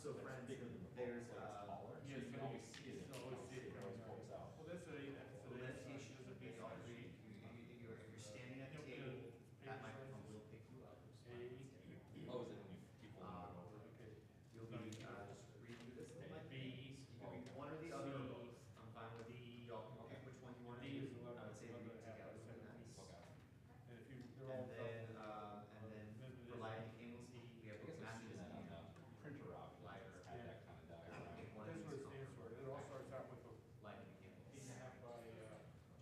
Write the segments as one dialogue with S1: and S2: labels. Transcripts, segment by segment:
S1: So friends, there's,
S2: taller.
S3: Yes,
S2: You can always see it.
S3: you can always see it
S2: It always
S3: coming
S2: pokes out.
S3: Well, that's
S1: so meditation
S3: is a
S1: would
S3: big
S1: be always, you're standing at the table, that microphone will pick you up.
S2: Oh, is it when people over?
S3: Okay.
S1: You'll be, just read through this little mic.
S3: B,
S1: You can read one or the other or both. I'm fine with y'all can pick which one you want to
S3: D is
S1: do.
S3: 11,
S1: I would say read
S3: 11
S1: together
S3: and a half,
S1: would be nice.
S2: Okay.
S3: and if you, they're all.
S1: And then for lighting candles, we have
S2: I guess I've seen
S1: matches
S2: that on
S1: and
S2: the printer option.
S1: lighter.
S2: It's had that kind of diagram.
S1: One of
S3: That's what
S1: these
S3: it stands for. It all starts out with a
S1: lighting candles.
S3: 8.5 by,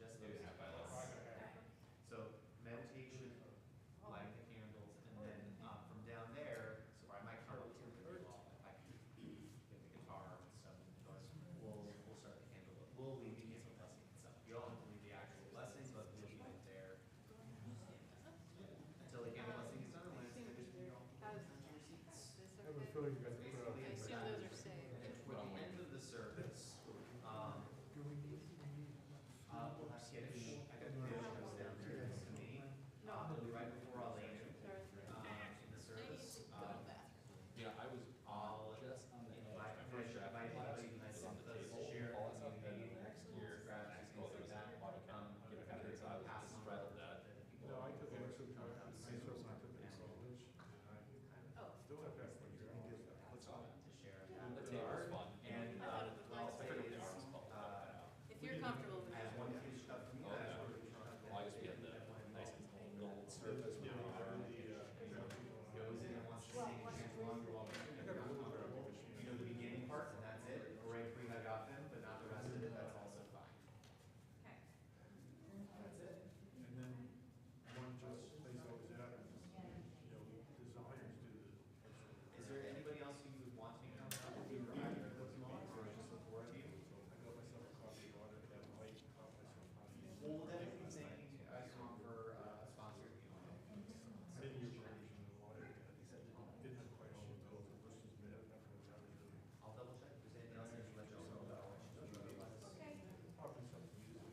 S1: Just
S2: Eight
S1: those.
S2: and a half by less.
S3: 5.5.
S1: So meditation, lighting the candles, and then from down there, so I might come up to the wall if I can get the guitar and stuff. But we'll start the candle. We'll leave the candle blessing and stuff. You all have to leave the actual blessing, but we'll leave it there until the candle blessing is done. When it's finished, you all can go to your seats.
S3: I have a feeling you guys put out.
S1: Basically,
S4: I assume those are saved.
S1: and toward the end of the service, we'll have to get I got the videos down there next to me. It'll be right before I'll leave in the service.
S2: Yeah, I was
S1: Just
S2: on the
S1: invite
S2: first draft class,
S1: anybody who
S2: it's
S1: has
S2: on the
S1: something to
S2: table.
S1: share.
S2: All that's up then
S1: Maybe
S2: next year.
S1: photographs,
S2: Oh,
S1: things like
S2: there's
S1: that.
S2: a get a kind of I was
S1: Pass on
S2: straddled that.
S3: No, I took it some time. I took it in
S1: And
S3: college.
S4: Oh.
S3: Still have that one here.
S2: What's on it?
S1: to share.
S2: The table was fun.
S1: And,
S4: I thought it was
S1: well,
S4: nice.
S2: I forget what the
S1: it's,
S2: arm was called.
S4: If you're comfortable with
S1: I have
S4: that.
S1: one huge cup for me.
S2: Oh,
S1: I have
S2: yeah.
S1: one huge cup.
S2: Well, I guess we had the nice gold surface.
S3: Yeah,
S1: Goes in and wants to sing and chant along, you're welcome. You know the beginning parts and that's it, great for you, I got them, but not the rest of it, that's also fine.
S4: Okay.
S1: That's it.
S3: And then one just plays those out, designers do the.
S1: Is there anybody else who you would want to come out with you for either of those moments, or just the four of you?
S3: I got myself a coffee water, that light, got myself coffee.
S1: Well, then if you think a song for a sponsor, you know.
S3: Maybe your version of the water, he said it didn't have quite all the bells and whistles, but it had really.
S1: I'll double check, if there's anything else I should let you all know about.
S4: Okay.
S3: Probably something musical.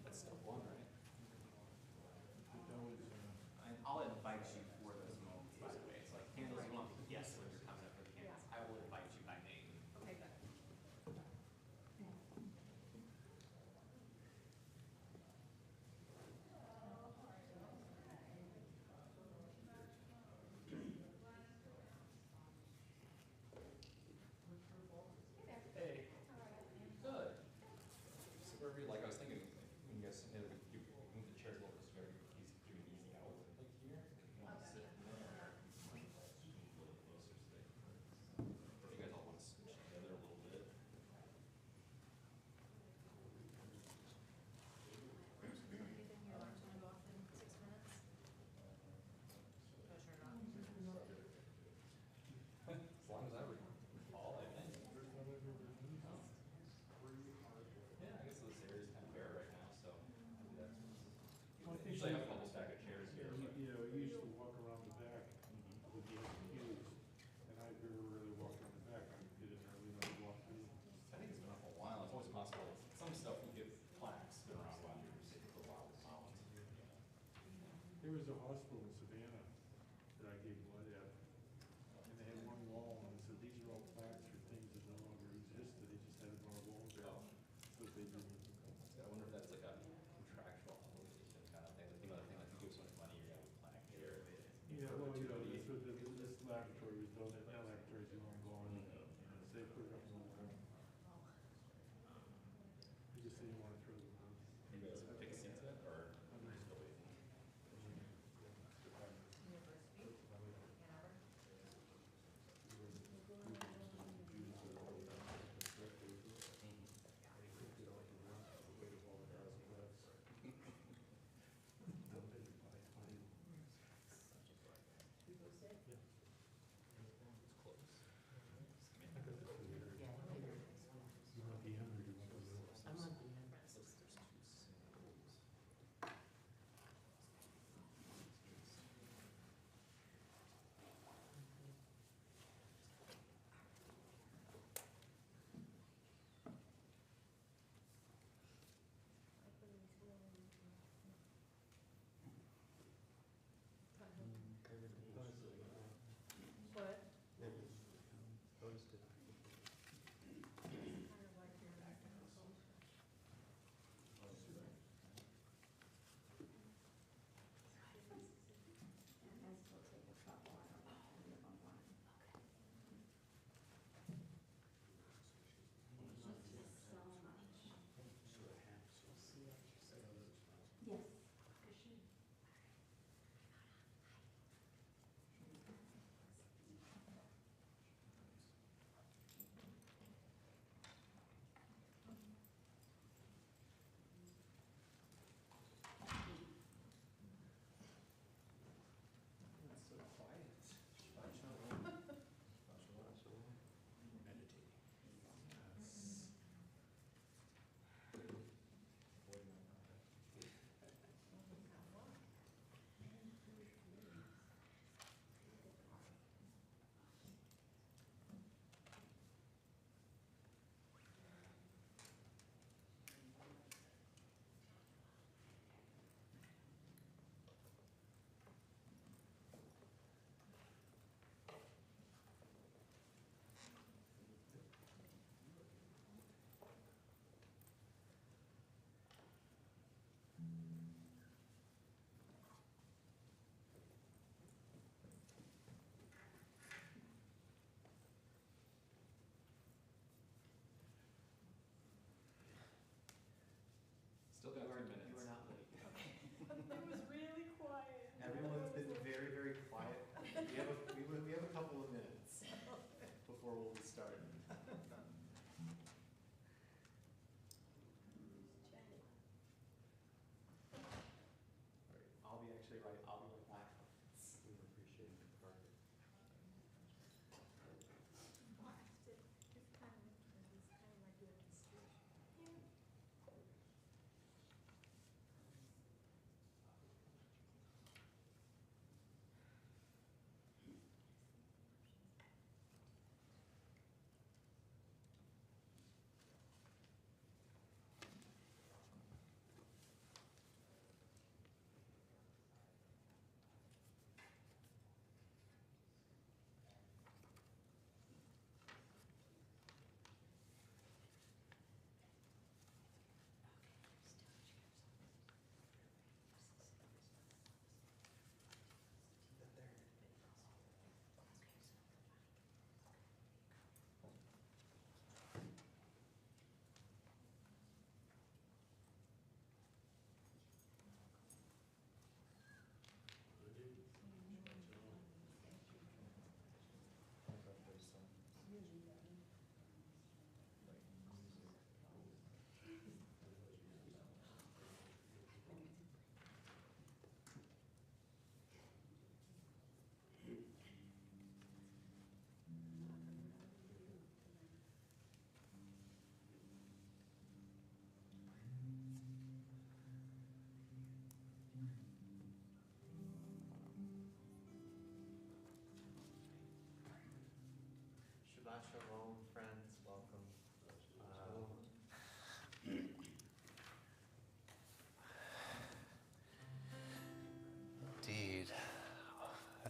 S2: That's step one, right?
S1: And I'll invite you for those moments, by the way. It's like candles, you want, yes, when you're coming up for the candles, I will invite you by name.
S4: Okay, good.
S2: Hey. Good. So wherever you like, I was thinking, when you guys sit there, you move the chairs a little bit, so very easy, do an easy out, like here. You want to sit in there. A little closer, so if you guys all want to switch together a little bit.
S4: Anything your alarm's gonna go off in 6 minutes? No, sure not.
S2: As long as I recall, I think. Yeah, I guess this area's kind of bare right now, so maybe that's. Usually I have a couple stack of chairs here. But
S3: You know, you used to walk around the back with the pews, and I very rarely walk around the back, I get in early, and I walk through.
S2: I think it's been up a while. It's always possible. Some stuff you get plaques been around a while. You sit for a while.
S3: There was a hospital in Savannah that I gave blood at, and they had one wall, and it said, these are all plaques for things that no longer exist, they just had it on a wall there. But they didn't.
S2: I wonder if that's like a contractual obligation kind of thing. Like the other thing, like you give so much money, you're gonna have a plaque here.
S3: Yeah, well, you know, this laboratory was done, that laboratory's long gone, you know, so they put it up on the wall. You just didn't want to throw them out.
S2: You guys pick seats at, or are you still waiting?
S4: University, Ann Arbor.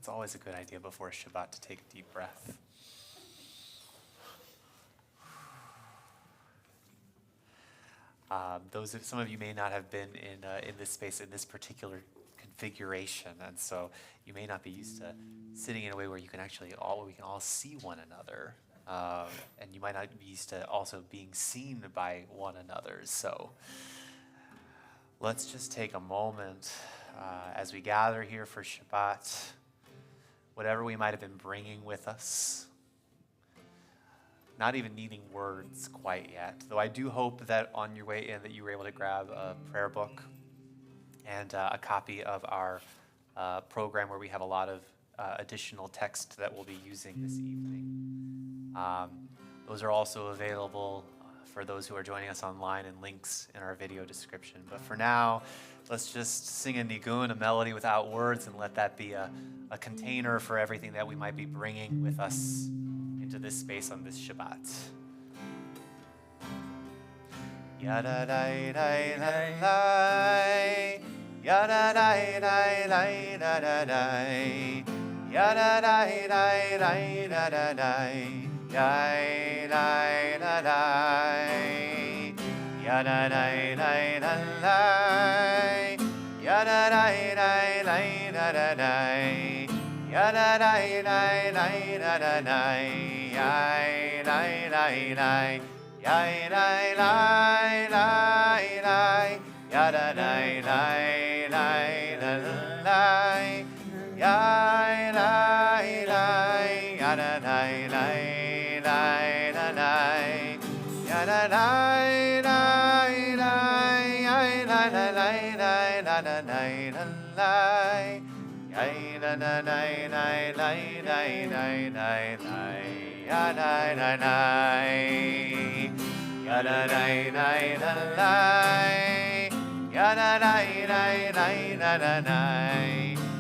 S5: It's always a good idea before Shabbat to take a deep breath. Some of you may not have been in this space in this particular configuration, and so you may not be used to sitting in a way where we can all see one another, and you might not be used to also being seen by one another. So let's just take a moment as we gather here for Shabbat, whatever we might have been bringing with us. Not even needing words quite yet, though I do hope that on your way in that you were able to grab a prayer book and a copy of our program where we have a lot of additional text that we'll be using this evening. Those are also available for those who are joining us online, and links in our video description. But for now, let's just sing a nigun, a melody without words, and let that be a container for everything that we might be bringing with us into this space on this Shabbat. Yada dai dai dai dai, yada dai dai dai da da dai, yada dai dai dai da da dai, dai dai da dai, yada dai dai da dai, yada dai dai dai da da dai, yada dai dai dai da da dai. Yai lai lai lai, yai lai lai lai lai, yada lai lai lai lai, yai lai lai, yada lai lai lai lai, yada lai lai lai, yai lai lai lai lai lai, yai lai lai lai lai lai lai. Ya dai dai dai, ya dai dai dai dai, ya dai dai dai dai dai dai, ya dai dai dai dai dai dai, ya dai dai dai, ya dai dai dai dai,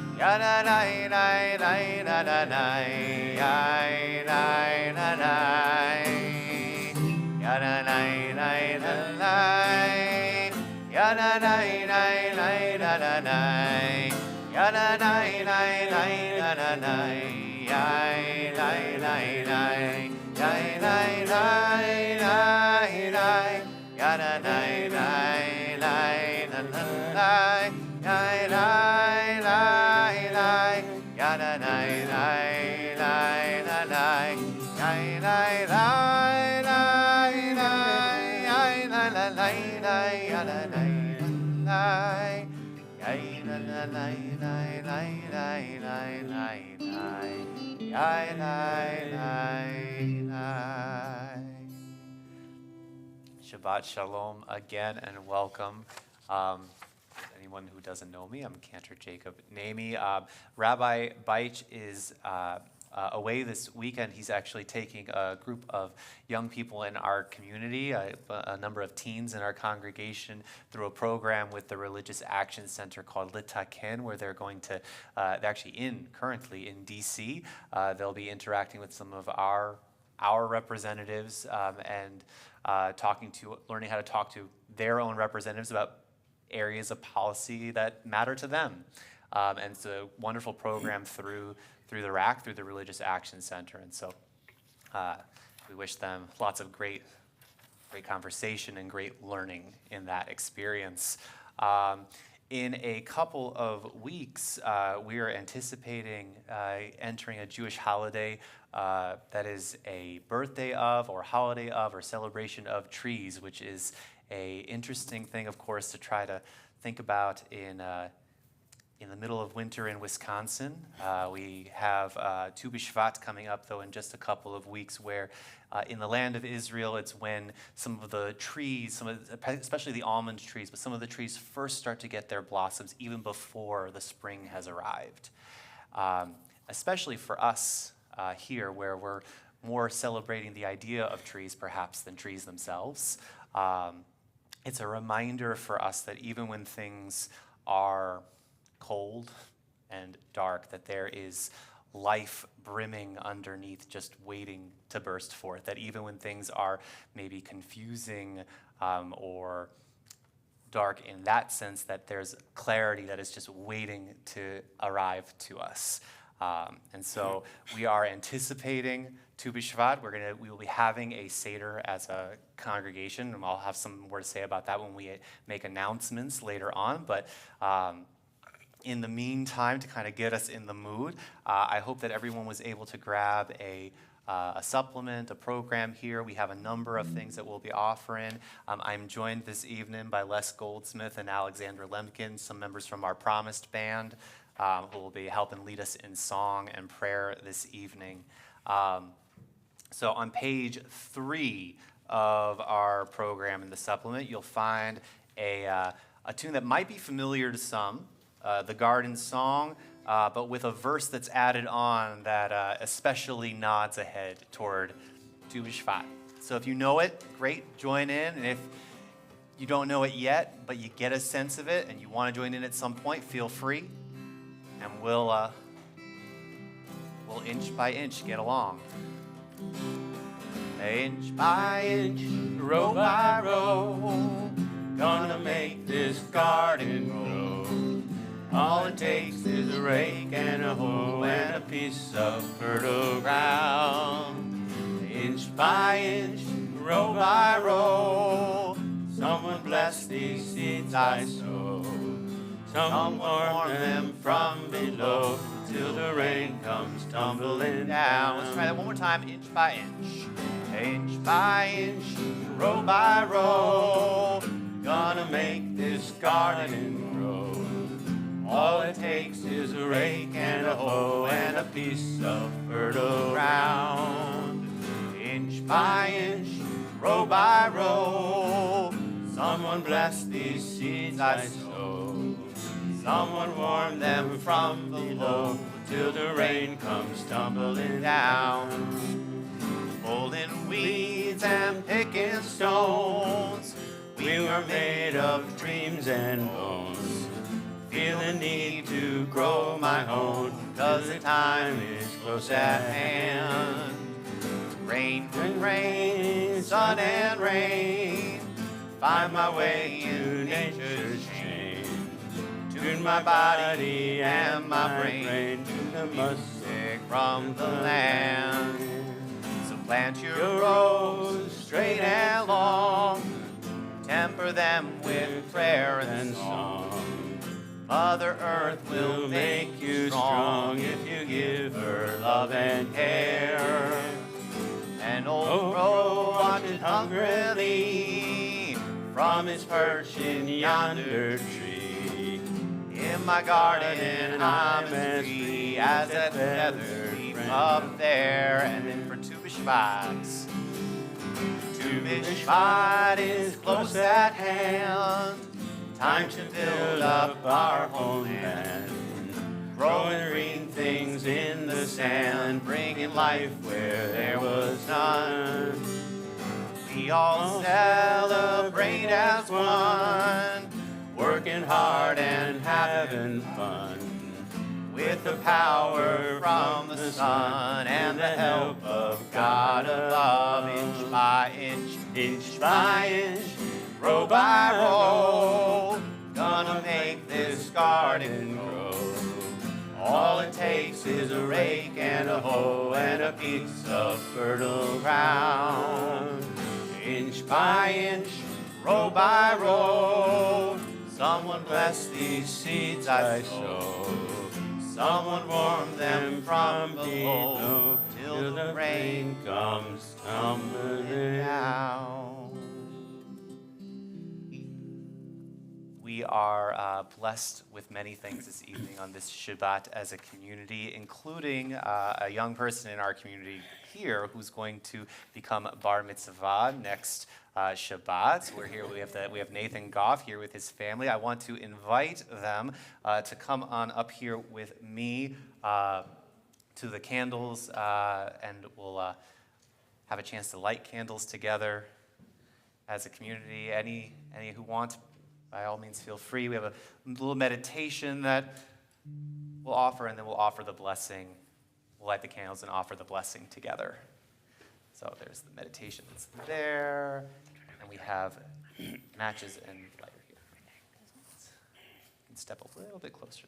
S5: ya dai dai dai dai dai, ya dai dai dai dai dai. Yai lai lai lai, yai lai lai lai lai, yada lai lai lai lai, yai lai lai lai, yada lai lai lai lai, yai lai lai lai lai, yai lai lai lai, yada lai lai, yai lai lai lai lai lai lai lai. Lai, lai, lai, lai. Shabbat Shalom again and welcome. Anyone who doesn't know me, I'm Cantor Jacob Nami. Rabbi Beich is away this weekend. He's actually taking a group of young people in our community, a number of teens in our congregation, through a program with the Religious Action Center called Litaken, where they're going to, they're actually currently in DC. They'll be interacting with some of our representatives and learning how to talk to their own representatives about areas of policy that matter to them. And it's a wonderful program through the RAC, through the Religious Action Center. And so we wish them lots of great conversation and great learning in that experience. In a couple of weeks, we are anticipating entering a Jewish holiday that is a birthday of, or holiday of, or celebration of trees, which is a interesting thing, of course, to try to think about in the middle of winter in Wisconsin. We have Tu B'Shvat coming up, though, in just a couple of weeks, where in the land of Israel, it's when some of the trees, especially the almond trees, but some of the trees first start to get their blossoms even before the spring has arrived. Especially for us here, where we're more celebrating the idea of trees, perhaps, than trees themselves. It's a reminder for us that even when things are cold and dark, that there is life brimming underneath, just waiting to burst forth. That even when things are maybe confusing or dark in that sense, that there's clarity that is just waiting to arrive to us. And so we are anticipating Tu B'Shvat. We will be having a Seder as a congregation, and I'll have some more to say about that when we make announcements later on. But in the meantime, to kind of get us in the mood, I hope that everyone was able to grab a supplement, a program here. We have a number of things that we'll be offering. I'm joined this evening by Les Goldsmith and Alexander Lemkin, some members from our Promised Band, who will be helping lead us in song and prayer this evening. So on page 3 of our program in the supplement, you'll find a tune that might be familiar to some, the Garden Song, but with a verse that's added on that especially nods ahead toward Tu B'Shvat. So if you know it, great, join in. And if you don't know it yet, but you get a sense of it and you want to join in at some point, feel free. And we'll inch by inch get along. Inch by inch, row by row, gonna make this garden grow. All it takes is a rake and a hoe and a piece of fertile ground. Inch by inch, row by row, someone bless these seeds I sow. Someone warm them from below till the rain comes tumbling down. Let's try that one more time, inch by inch. Inch by inch, row by row, gonna make this garden grow. All it takes is a rake and a hoe and a piece of fertile ground. Inch by inch, row by row, someone bless these seeds I sow. Someone warm them from below till the rain comes tumbling down. Pulling weeds and picking stones, we were made of dreams and bones. Feel the need to grow my own, 'cause the time is close at hand. Rain and rain, sun and rain, find my way in nature's chain. Tune my body and my brain to the music from the land. So plant your rows straight and long, temper them with prayer and song. Mother Earth will make you strong if you give her love and care. An old crow watches hungrily from his perch in yonder tree. In my garden I'm as free as that feather up there. And then for Tu B'Shvat. Tu B'Shvat is close at hand. Time to build up our homeland, growing green things in the sand, bringing life where there was none. We all celebrate as one, working hard and having fun, with the power from the sun and the help of God above. Inch by inch, row by row, gonna make this garden grow. All it takes is a rake and a hoe and a piece of fertile ground. Inch by inch, row by row, someone bless these seeds I sow. Someone warm them from below till the rain comes tumbling down. We are blessed with many things this evening on this Shabbat as a community, including a young person in our community here who's going to become bar mitzvah next Shabbat. So we're here. We have Nathan Goff here with his family. I want to invite them to come on up here with me to the candles, and we'll have a chance to light candles together as a community. Any who want, by all means, feel free. We have a little meditation that we'll offer, and then we'll offer the blessing. We'll light the candles and offer the blessing together. So there's the meditation that's there, and we have matches and lighter here. You can step a little bit closer.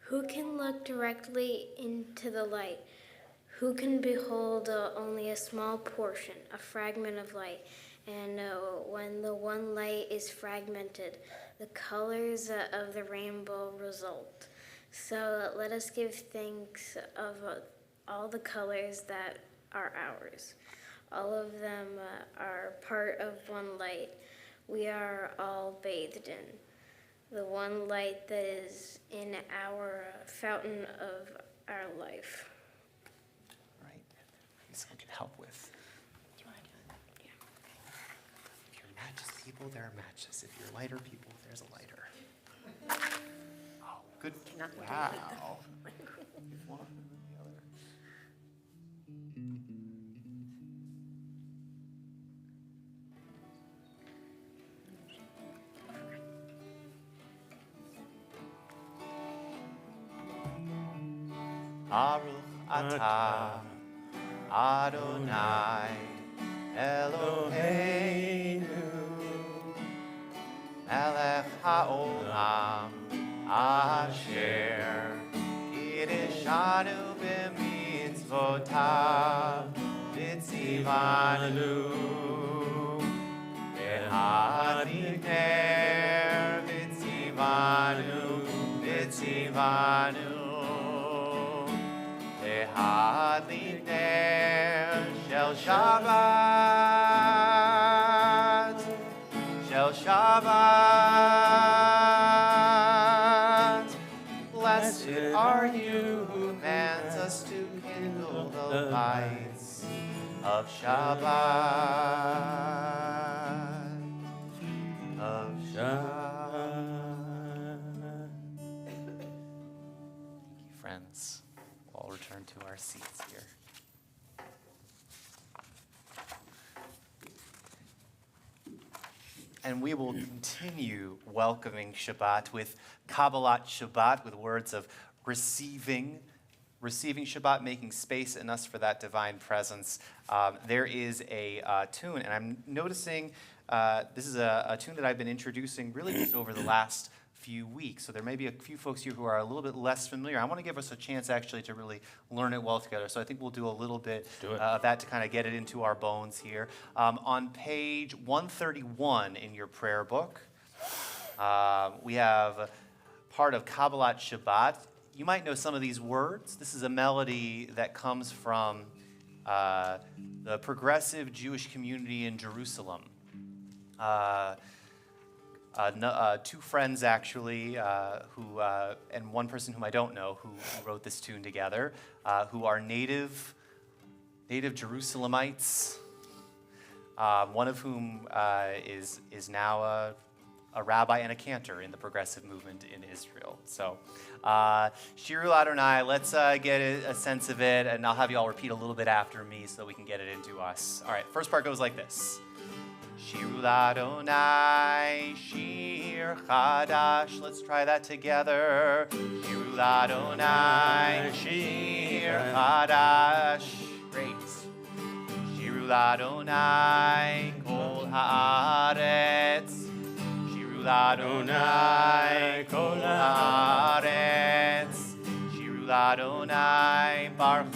S6: Who can look directly into the light? Who can behold only a small portion, a fragment of light? And when the one light is fragmented, the colors of the rainbow result. So let us give thanks of all the colors that are ours. All of them are part of one light. We are all bathed in the one light that is in our fountain of our life.
S5: Right. Maybe someone can help with.
S6: Do you want to do it? Yeah.
S5: If you're matches people, there are matches. If you're lighter people, there's a lighter. Oh, good. Wow. One and the other. Baruch atah Adonai Eloheinu melech haolam asher kiddushanu b'mitzvotav v'tzivanu v'hadikner v'tzivanu Hadliner shel Shabbat, Blessed are you who commands us to kindle the lights of Shabbat, Friends, we'll all return to our seats here. And we will continue welcoming Shabbat with Kabbalat Shabbat, with words of receiving Shabbat, making space in us for that divine presence. There is a tune, and I'm noticing this is a tune that I've been introducing really just over the last few weeks. So there may be a few folks here who are a little bit less familiar. I want to give us a chance actually to really learn it well together. So I think we'll do a little bit of that to kind of get it into our bones here. On page 131 in your prayer book, we have part of Kabbalat Shabbat. You might know some of these words. This is a melody that comes from the progressive Jewish community in Jerusalem. Two friends actually, who and one person whom I don't know, who wrote this tune together, who are native Jerusalemites. One of whom is now a rabbi and a cantor in the progressive movement in Israel. So, Shiru Adonai, let's get a sense of it, and I'll have you all repeat a little bit after me so we can get it into us. All right, first part goes like this. Shiru Adonai, Shir Chadash. Let's try that together. Shiru Adonai, Shir Chadash. Great. Shiru Adonai, Kol Haaretz. Shiru Adonai, Kol Haaretz. Shiru Adonai, Baruch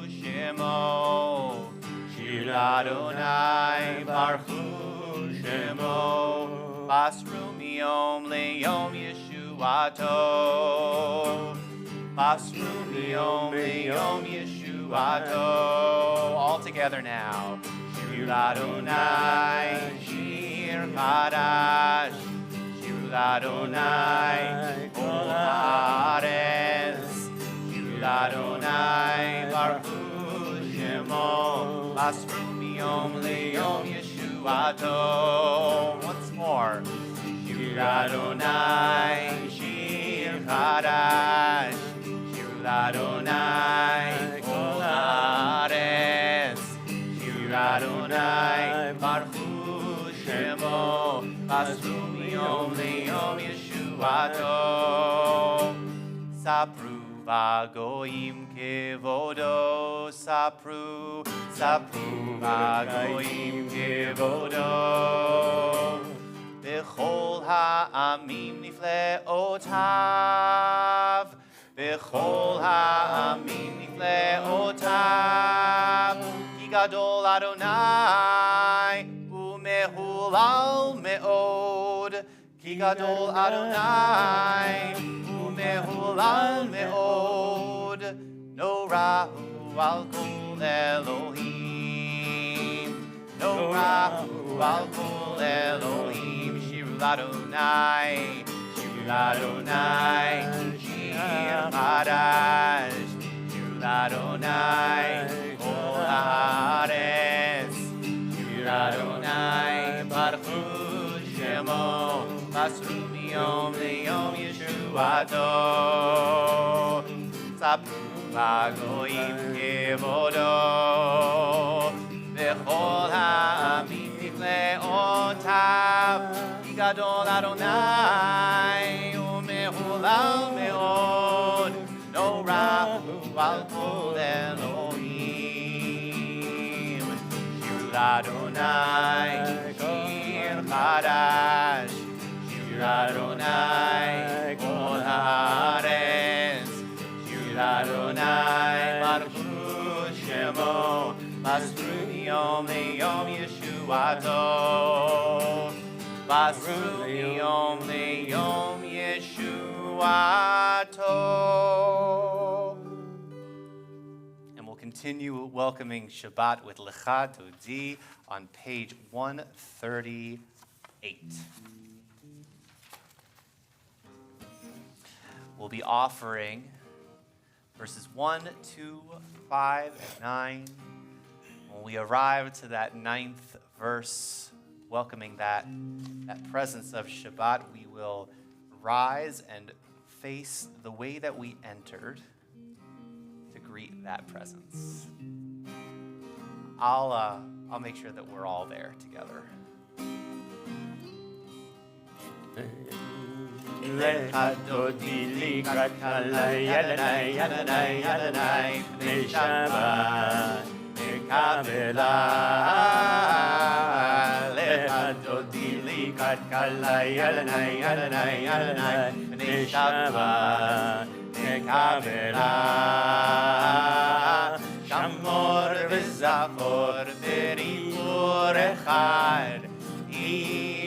S5: Shemo. Shiru Adonai, Baruch Shemo, Basru miyom leyom Yeshuato, Basru miyom leyom Yeshuato. All together now. Shiru Adonai, Shir Chadash, Shiru Adonai, Kol Haaretz, Shiru Adonai, Baruch Shemo, Basru miyom leyom Yeshuato. Once more. Shir Adonai, Shir Chadash, Shir Adonai, Kol Haaretz, Shir Adonai, Baruch Shemo, Basru miyom leyom Yeshuato. Sapru v'goyim kevodo, sapru v'goyim kevodo, b'chol העמים נפלאותיו, בכל העמים נפלאותיו, כי גדול אדוני ומהולל מאוד, כי גדול אדוני ומהולל מאוד, נורא הוא על כל אלוהים, נורא הוא על כל אלוהים. שירו לאדוני, שירו לאדוני, שיר חדש, שירו לאדוני כל הארץ, שירו לאדוני ברכו שמו, מסרו מיום ליום ישועתו, ספרו בגויים כבודו, וכל העמים נפלאותיו, כי גדול אדוני ומהולל מאוד, נורא הוא על כל אלוהים. שירו לאדוני שיר חדש, שירו לאדוני כל הארץ, שירו לאדוני ברכו שמו, מסרו מיום ליום ישועתו, מסרו מיום ליום ישועתו. And we'll continue welcoming Shabbat with Lecha Todi on page 138. We'll be offering verses 1, 2, 5, and 9. When we arrive to that 9th verse, welcoming that presence of Shabbat, we will rise and face the way that we entered to greet that presence. I'll make sure that we're all there together.
S7: Lecha dodi likrat kalai Adonai, Adonai, Adonai, Bnei Shabbat nekabela. Lecha dodi likrat kalai Adonai, Adonai, Adonai, Bnei Shabbat nekabela. Shamor v'zachor v'ritur echad,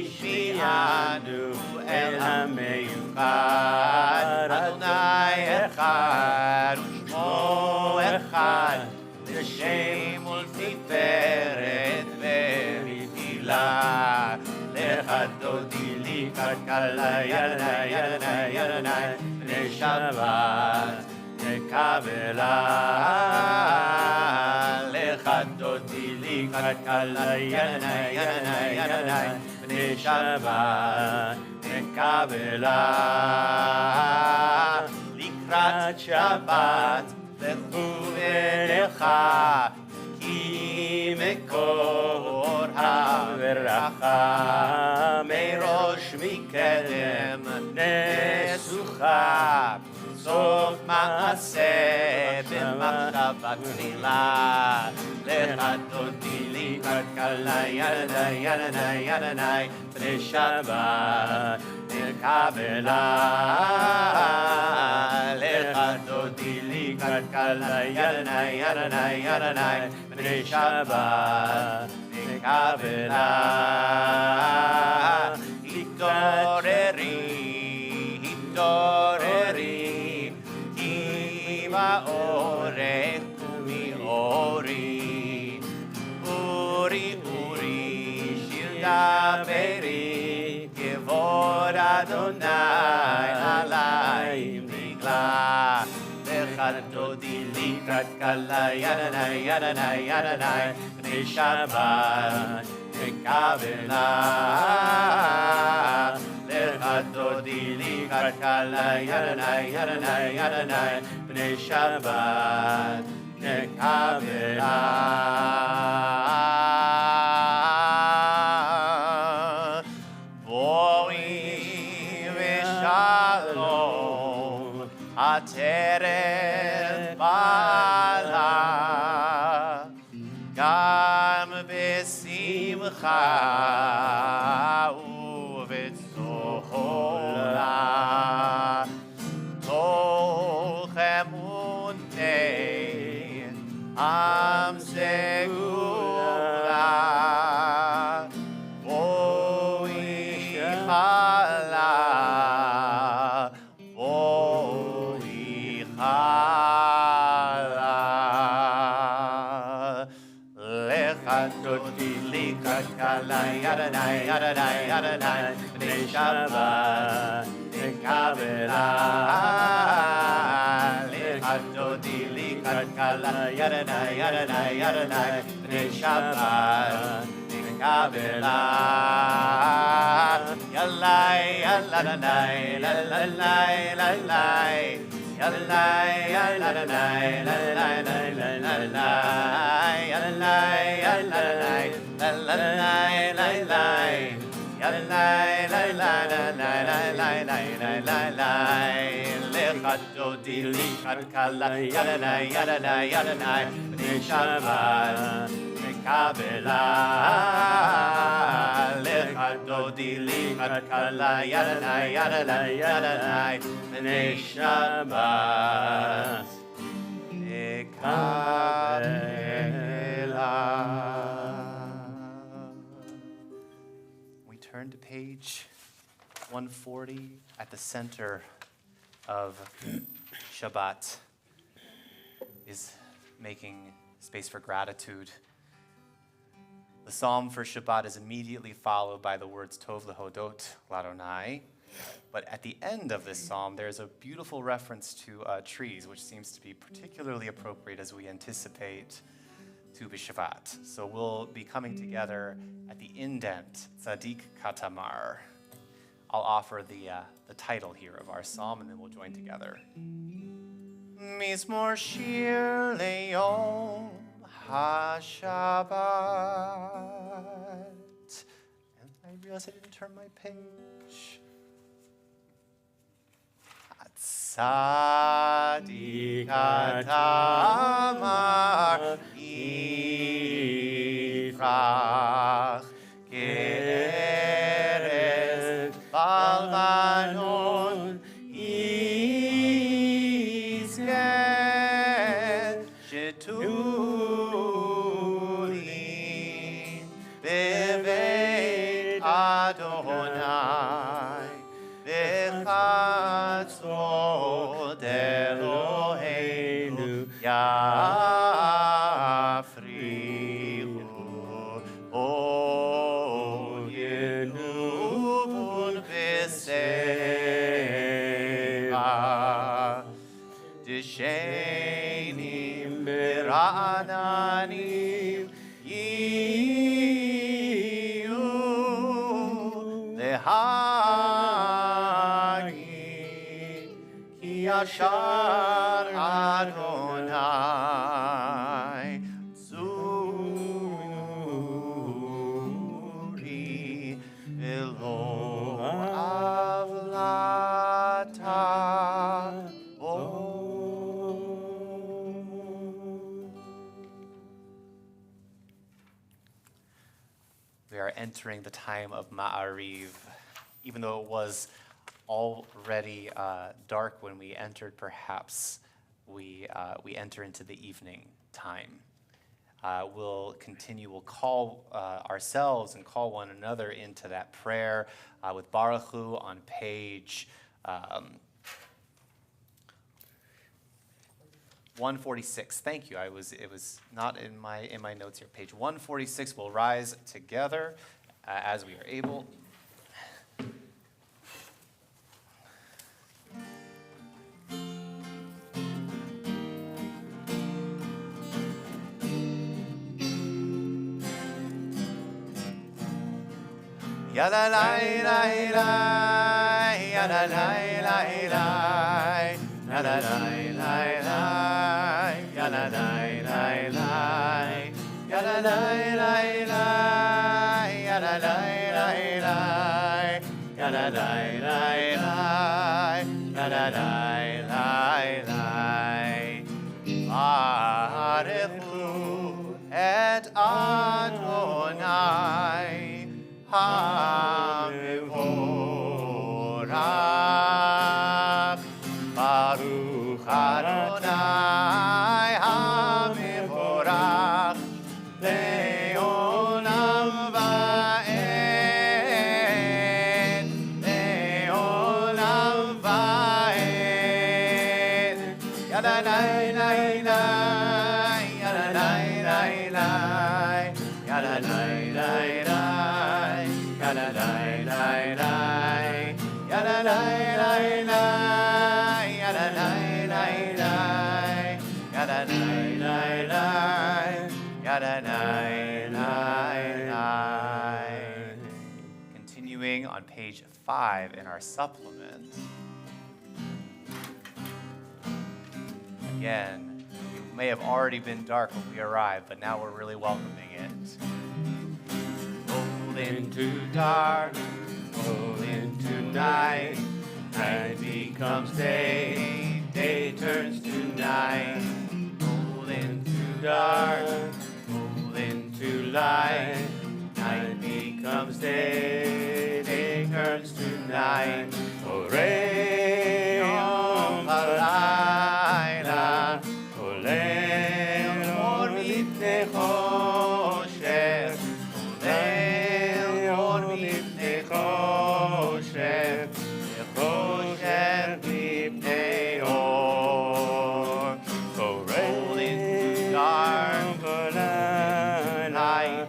S7: Ishianu El HaMeyuchad, Adonai Echad, U'Shmo Echad, L'Shem U'Tiferet V'Tila. Lecha dodi likrat kalai Adonai, Adonai, Adonai, Bnei Shabbat nekabela. Lecha dodi likrat kalai Adonai, Adonai, Adonai, Bnei Shabbat nekabela. Likrat Shabbat lechu v'lecha, ki mekor ha'veracha, merosh mikedem nesucha, סוף מעשה במחשבה תחילה. lecha dodi likrat kalai Adonai, Adonai, Adonai, Bnei Shabbat nekabela. Lecha dodi likrat kalai Adonai, Adonai, Adonai, Bnei Shabbat nekabela. התעוררי, כי באורך ומאורי, אורי אורי שיר דברי, כבוד אדוני עלי נגלה. lecha dodi likrat kalai Adonai, Adonai, Adonai, Bnei Shabbat nekabela. Lecha dodi likrat kalai Adonai, Adonai, Adonai, Bnei Shabbat nekabela. Boi v'shalom ateret bala, gam besimcha uvetzor. Lechala Voichala Lechatoti Likakala Yadanai Yadanai Yadanai B'nei Shabbat Nekavela Lechatoti Likakala Yadanai Yadanai Yadanai B'nei Shabbat Nekavela Yalai Yaladai Lalalai Lalai Yalai Yaladai Lalai Lalai Yalai Yaladai Lalai Lalai Yalai Lalai Lalai Lechatoti Likakala Yadanai Yadanai Yadanai B'nei Shabbat Nekavela Lechatoti Likakala Yadanai Yadanai Yadanai B'nei Shabbat Nekavela. We turn to page 140 at the center of Shabbat is making space for gratitude. The psalm for Shabbat is immediately followed by the words Tov lehodot Ladonai. But at the end of this psalm, there's a beautiful reference to trees, which seems to be particularly appropriate as we anticipate Tu B'Shavat. So we'll be coming together at the indent, Tzadik Katamar. I'll offer the title here of our psalm, and then we'll join together. Mizmor Shir Le'Yom HaShabbat. And I realized I didn't turn my page. Tzadik Katamar Yifrach Ke'eretz Balvanon Yizken Shetulim Beveit Adonai V'chatzot Eloheinu Yafrichu O Yenuvun V'Seva D'Shenim B'Ra'ananim Yiyu L'Hagi Ki Yashar Adonai Zuri V'lo Avlata Bo. We are entering the time of Ma'ariv. Even though it was already dark when we entered, perhaps we enter into the evening time. We'll continue, we'll call ourselves and call one another into that prayer with Baruch Hu on page 146. Thank you. It was not in my notes here. Page 146. We'll rise together as we are able. Yada lai lai lai, yada lai lai lai, yada lai lai lai, yada lai lai lai, yada lai lai lai, yada lai lai lai, yada lai lai lai, yada lai lai lai. Baruch et Adonai. HaMevorach, Baruch Adonai, HaMevorach, Le'olam va'ed,
S5: yada lai lai lai, yada lai lai lai, yada lai lai lai, yada lai lai lai, yada lai lai lai, yada lai lai lai, yada lai lai lai, yada lai lai lai. Continuing on page 5 in our supplement. Again, it may have already been dark when we arrived, but now we're really welcoming it. Roll into dark, roll into night. Night becomes day, day turns to night. Roll into dark, roll into light. Night becomes day, day turns to night. Oreon balayla, Oreon mipnei choshev, Oreon mipnei choshev, choshev mipnei or. Roll into dark night.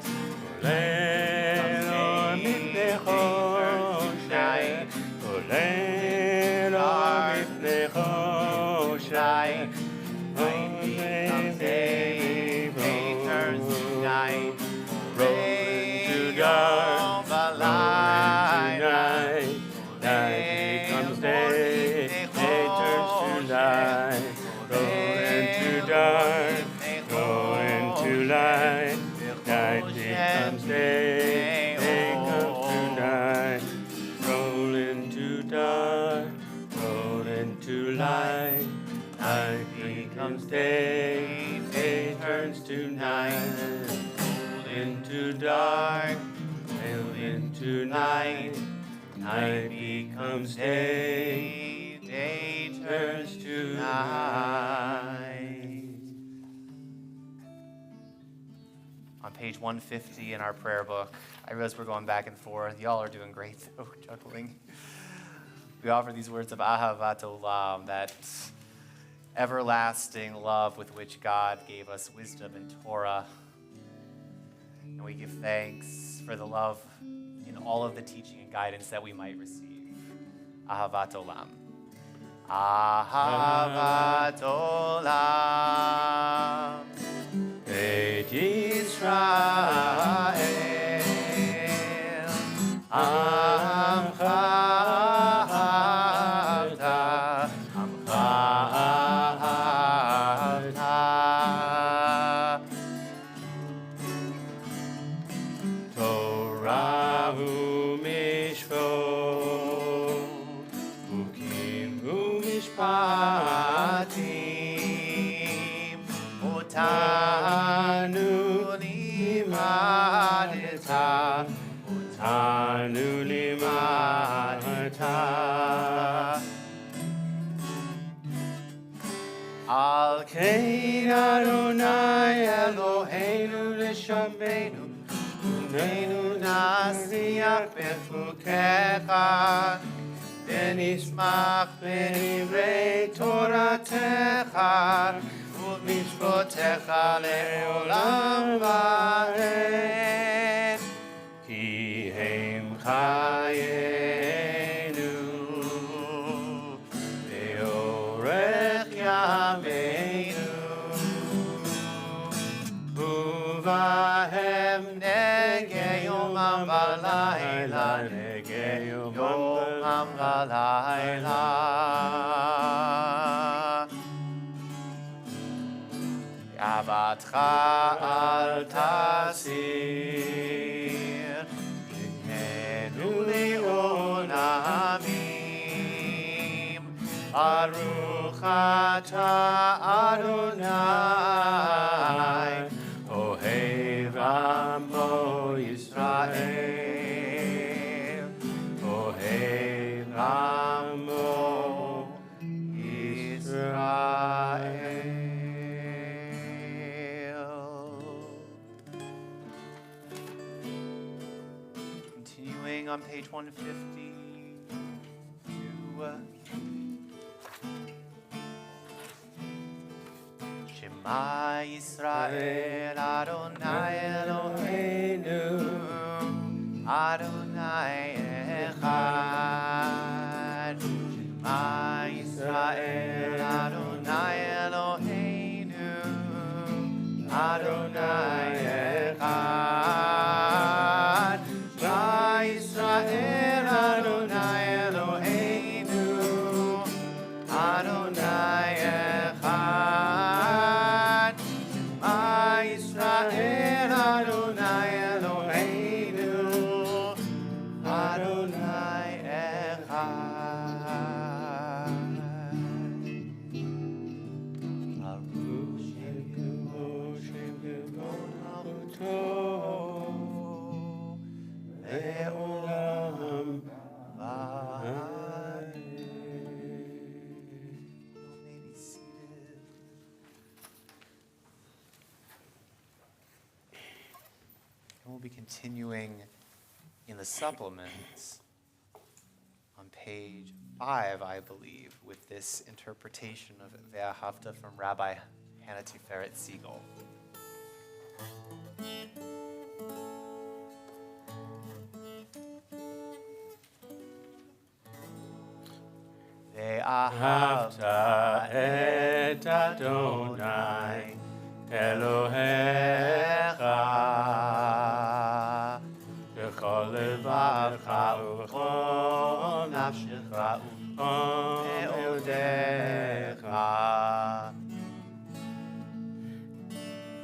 S5: Day, day turns to night. Roll into dark, roll into night. Night becomes day, day turns to night. On page 150 in our prayer book, I realize we're going back and forth. Y'all are doing great, though, juggling. We offer these words of ahavat olam, that everlasting love with which God gave us wisdom and Torah. And we give thanks for the love in all of the teaching and guidance that we might receive. Ahavat olam. Ahavat olam. Beit Yisrael. Amcha. Al Kein Adonai Eloheinu L'Shavenu Uneinu Nasiach Bechukecha V'nishmach B'divrei Toratecha U'mitzvotecha Le'olam va'ed Ki Hem Chayenu Ve'orech Yameinu Uvahem Negeh Yomam V'layla Negeh Yomam V'layla Yavatcha al tasir Yikenu le'olamim Baruch atah Adonai Ohev amo Yisrael Ohev amo Yisrael. On page 152. Shema Yisrael Adonai Eloheinu Adonai Echad. Shema Yisrael Adonai Eloheinu Adonai Echad. Shema Yisrael Adonai Eloheinu Adonai Echad. Shema Yisrael Adonai Eloheinu Adonai Echad. Baruch Shem Yevon Malchuto Le'olam Va'ed. You may be seated. And we'll be continuing in the supplements on page 5, I believe, with this interpretation of Ve'ahavta from Rabbi Hannah Tiferet Siegel. Ve'ahavta et Adonai Elohecha b'chol levacha u'b'chol nafshecha u'b'chol me'odecha.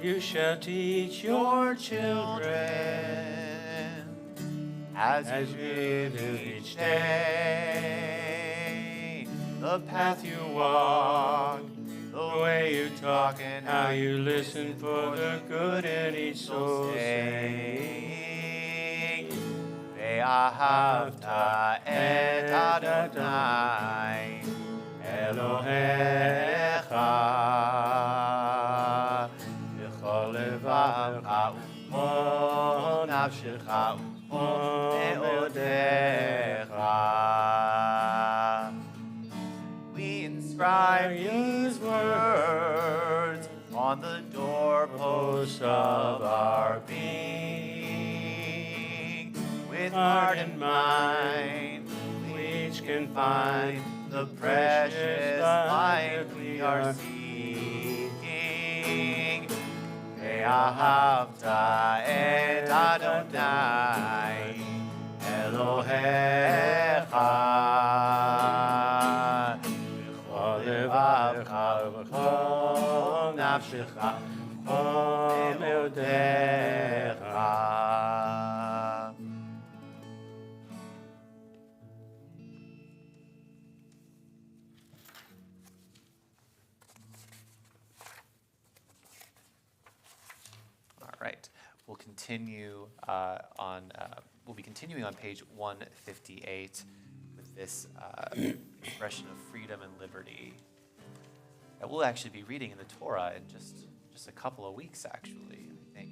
S5: You shall teach your children as you do each day, the path you walk, the way you talk, and how you listen for the good in each soul. Sing, Ve'ahavta et Adonai Elohecha b'chol levacha u'b'chol nafshecha u'b'chol me'odecha. We inscribe these words on the doorposts of our being. With heart and mind, we each can find the precious light we are seeking. Ve'ahavta et Adonai Elohecha b'chol levacha u'b'chol nafshecha u'b'chol me'odecha. All right, we'll continue we'll be continuing on page 158 with this expression of freedom and liberty that we'll actually be reading in the Torah in just a couple of weeks, actually, I think.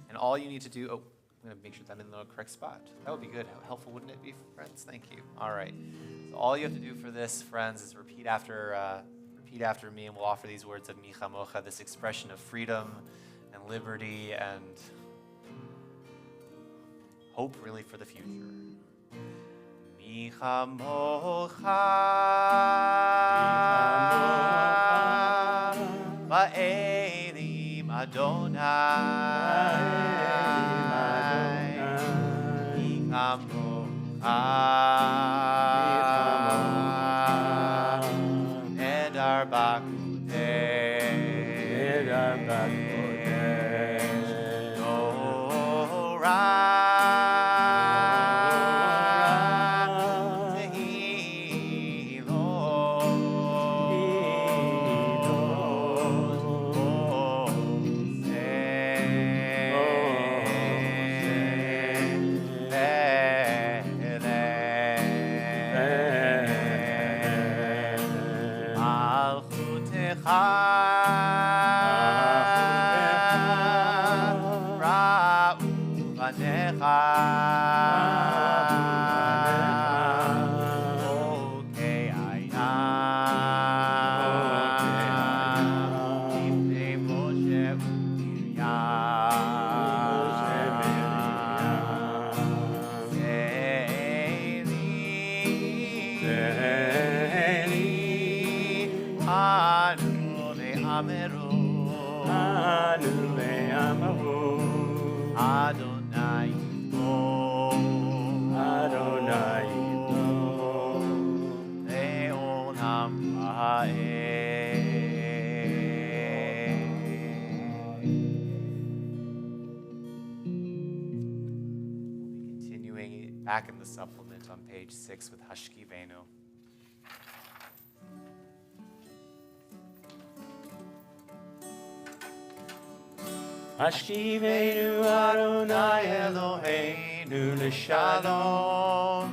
S5: And all you need to do, I'm going to make sure that I'm in the correct spot. That would be good. How helpful wouldn't it be, friends? Thank you. All right. So all you have to do for this, friends, is repeat after me, and we'll offer these words of Mi Chamocha, this expression of freedom and liberty and hope, really, for the future. Mi Chamocha Ba'elim Adonai Mi Chamocha Nedar Bakudei Torah Tehilot ve'ameru
S8: anu ve'amaru
S5: Adonai
S8: Adonai
S5: Le'olam ha'ed. We'll be continuing back in the supplement on page 6 with Hashkivenu.
S8: Hashkivenu Adonai Eloheinu l'shalom,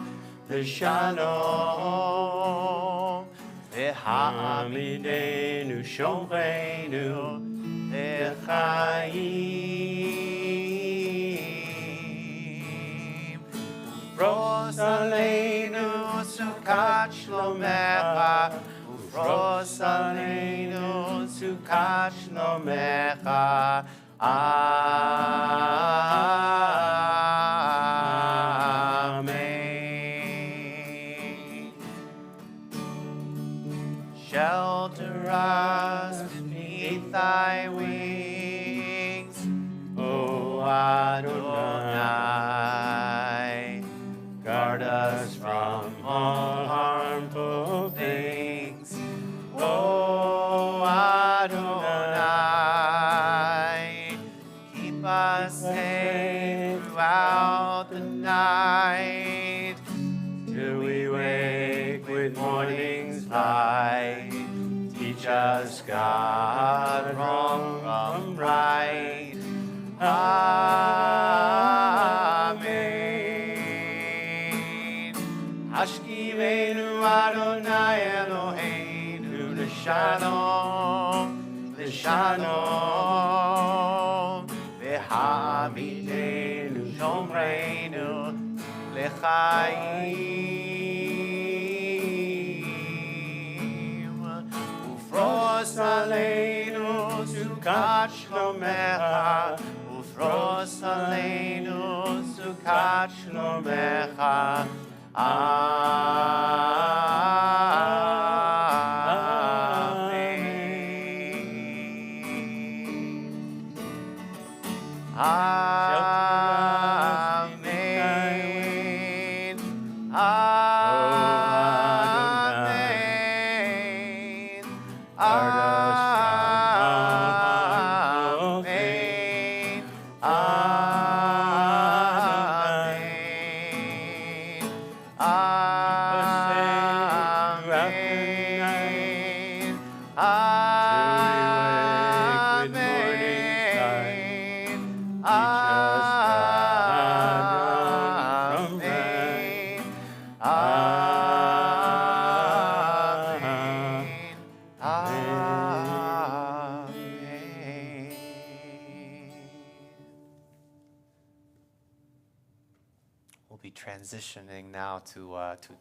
S8: l'shalom. V'ha'amidenu shomreinu l'chaim.
S5: Ufros aleinu sukat shlomecha, ufros aleinu sukat shlomecha. Amen. Shelter us beneath thy wings, O Adonai. Guard us from all harmful things, O Adonai. Keep us safe throughout the night, till we wake with morning's light. Teach us, God, wrong from right. Amen. Hashkivenu Adonai Eloheinu l'shalom, l'shalom. V'hamidenu shomreinu l'chaim. Ufros aleinu sukat shlomecha, ufros aleinu sukat shlomecha. Amen. Amen. Amen. Amen. We'll be transitioning now to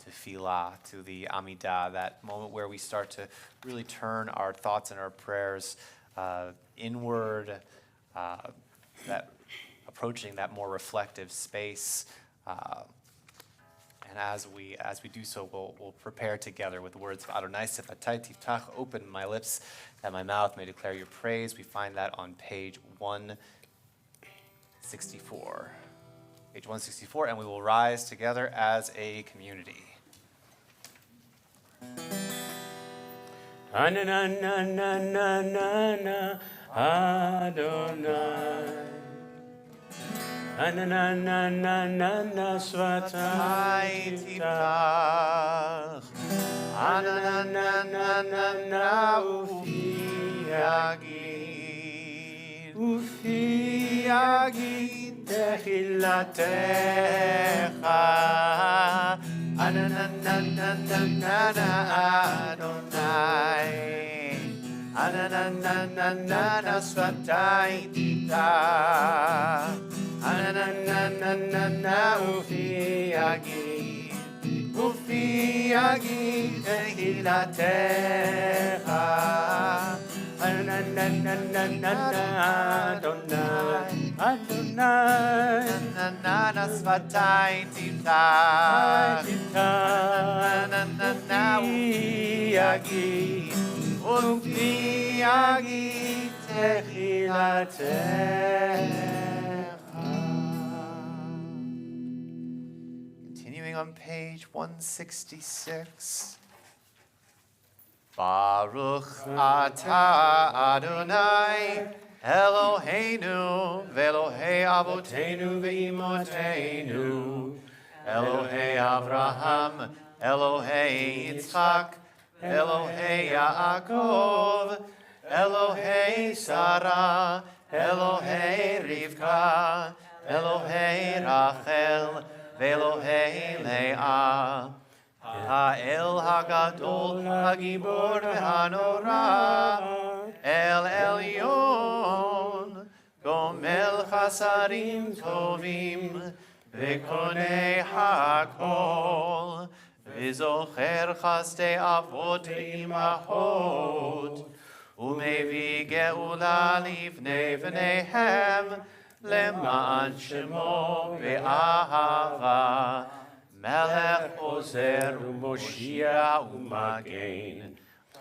S5: tefillah, to the Amidah, that moment where we start to really turn our thoughts and our prayers inward, that approaching that more reflective space. And as we do so, we'll prepare together with the words of Adonai Sifatai Tiftach, open my lips that my mouth may declare your praise. We find that on page 164. Page 164, and we will rise together as a community.
S8: Anananananana Adonai. Anananananana Svatai Tiftach. Ananananana Ufi Yagid. Ufi Yagid Techilatecha. Anananananana Adonai. Anananananana Svatai Tiftach. Ananananana Ufi Yagid. Ufi Yagid Techilatecha. Ananananana Adonai. Adonai.
S5: Ananana Svatai Tiftach.
S8: Anananana Ufi Yagid.
S5: Ufi
S8: יגיד תחילתך.
S5: Continuing on page 166. Baruch atah Adonai Eloheinu ve'Elohei avoteinu ve'imoteinu Elohei Avraham Elohei Yitzchak Elohei Yaakov Elohei Sarah Elohei Rivka Elohei Rachel ve'Elohei Leah Ha'el Hagadol Hagibor Ve'Hanora El Elyon Gomel Chasarim Tovim Ve'Konei HaKol V'Zocher Chasdei Avot Imachot Umevi Geula Livnei V'neihem Le'ma'an Shemo Be'ahava Melech Ozer U'Moshia U'Magen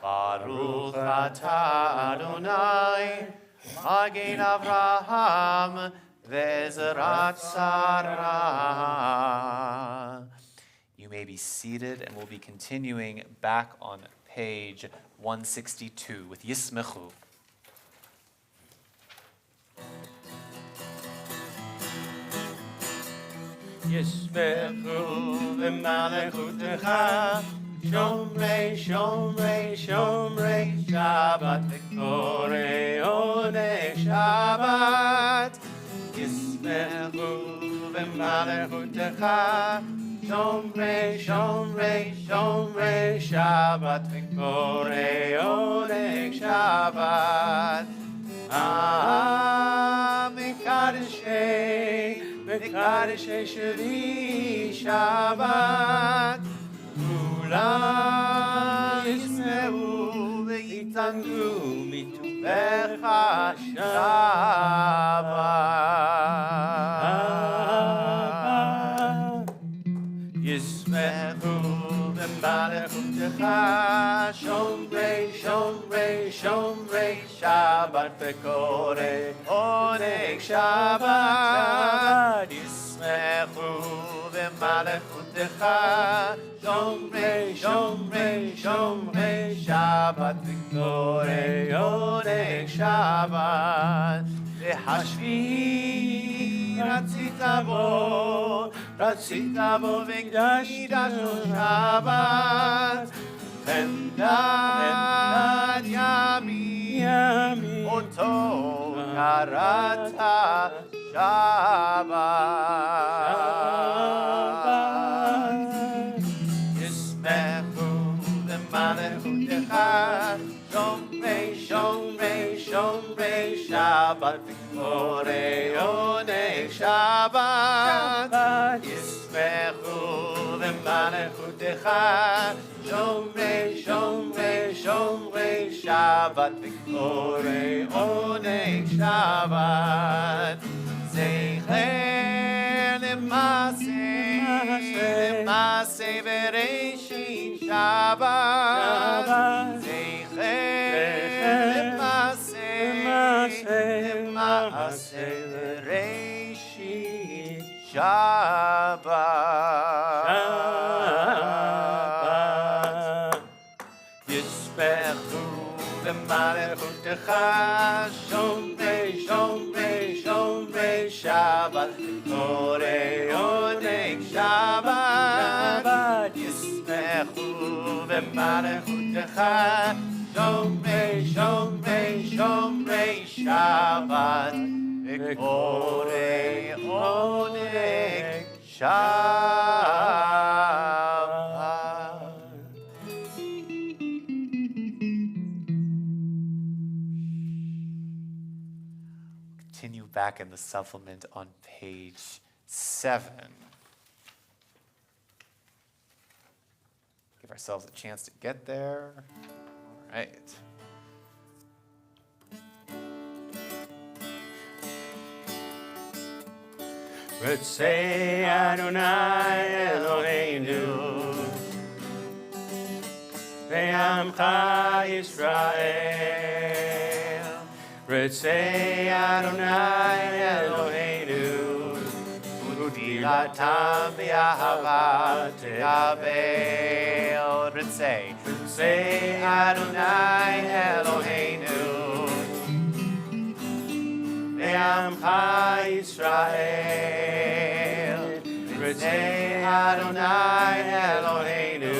S5: Baruch atah Adonai Magen Avraham Ve'ezrat Sarah. You may be seated, and we'll be continuing back on page 162 with Yismechu.
S8: ישמחו במלכותך, שומרי שומרי שומרי שבת וקוראי עונג שבת. ישמחו במלכותך, שומרי שומרי שומרי שבת וקוראי עונג שבת. מקדשי שבי שבת, כולם ישמעו ויתענגו מטובך שבת. ישמחו במלכותך, שומרי שומרי שומרי שבת וקוראי עונג שבת. ישמחו במלכותך, שומרי שומרי שומרי שבת וקוראי עונג שבת. והשביעי רצית בו וקדשתו שבת. חמדת ימים אותו קראת שבת. ישמחו במלכותך, שומרי שומרי שומרי שבת וקוראי עונג שבת. ישמחו במלכותך, שומרי שומרי שומרי שבת וקוראי עונג שבת. זכר למעשה בראשית שבת. זכר למעשה בראשית שבת. ישמחו במלכותך, שומרי שומרי שומרי שבת וקוראי עונג שבת. ישמחו במלכותך, שומרי שומרי שומרי שבת וקוראי עונג שבת.
S5: Continue back in the supplement on page 7. Give ourselves a chance to get there. All right.
S8: Say Adonai Eloheinu Ve'amcha Yisrael Ritzei Adonai Eloheinu, Udilatam B'Ahava
S5: Tekabel. Ritzei.
S8: Ritzei Adonai Eloheinu, Be'amcha Yisrael. Ritzei Adonai Eloheinu,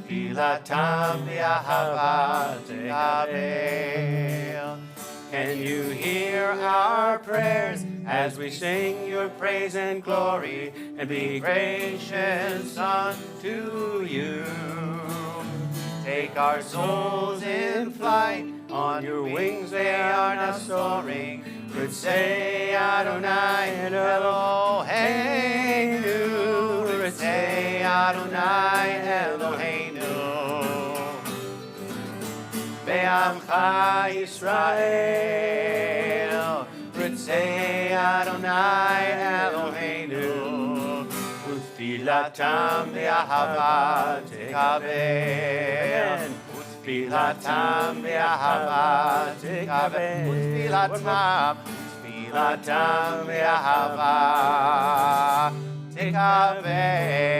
S8: Udilatam B'Ahava Tekabel. Can you hear our prayers as we sing your praise and glory, and be gracious unto you? Take our souls in flight, on your wings they are now soaring. Ritzei Adonai Eloheinu, Ritzei Adonai Eloheinu, Be'amcha Yisrael. Ritzei Adonai Eloheinu, Utfilatam B'Ahava Tekabel. Utfilatam B'Ahava Tekabel. Utfilatam B'Ahava Tekabel.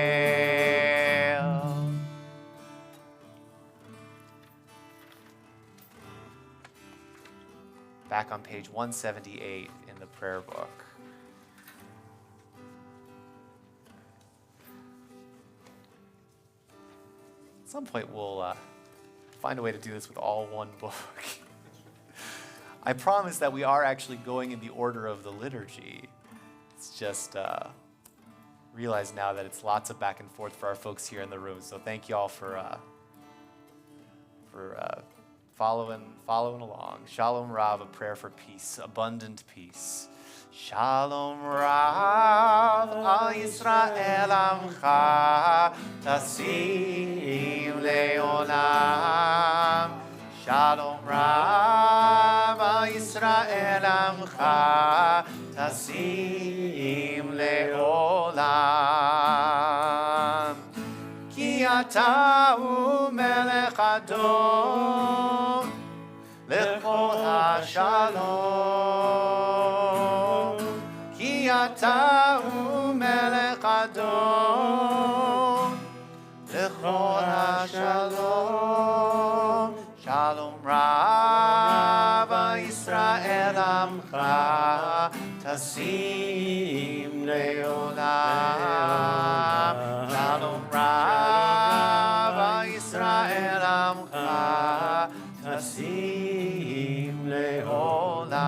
S5: Back on page 178 in the prayer book. At some point we'll find a way to do this with all one book. I promise that we are actually going in the order of the liturgy. It's just realize now that it's lots of back and forth for our folks here in the room. So thank you all for following along. Shalom Rav, a prayer for peace, abundant peace. Shalom Rav, al Yisrael amcha, tasim leolam. Shalom Rav, al Yisrael amcha, tasim leolam. Ki ata hu melech adom, lechol ha-shalom. Ki ata hu melech adom, lechol ha-shalom. Shalom Rav, Yisrael amcha, tasim leolam. Shalom Rav, Yisrael amcha, tasim leolam.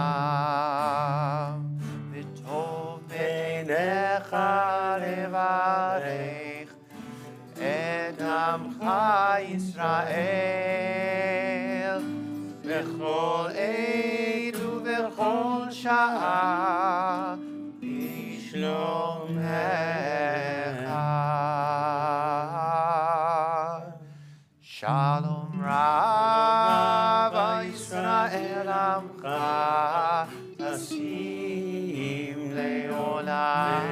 S5: V'tov b'einecha levarech et amcha Yisrael b'chol עת ובכל שעה בשלומך. Shalom Rav, Yisrael amcha, tasim leolam.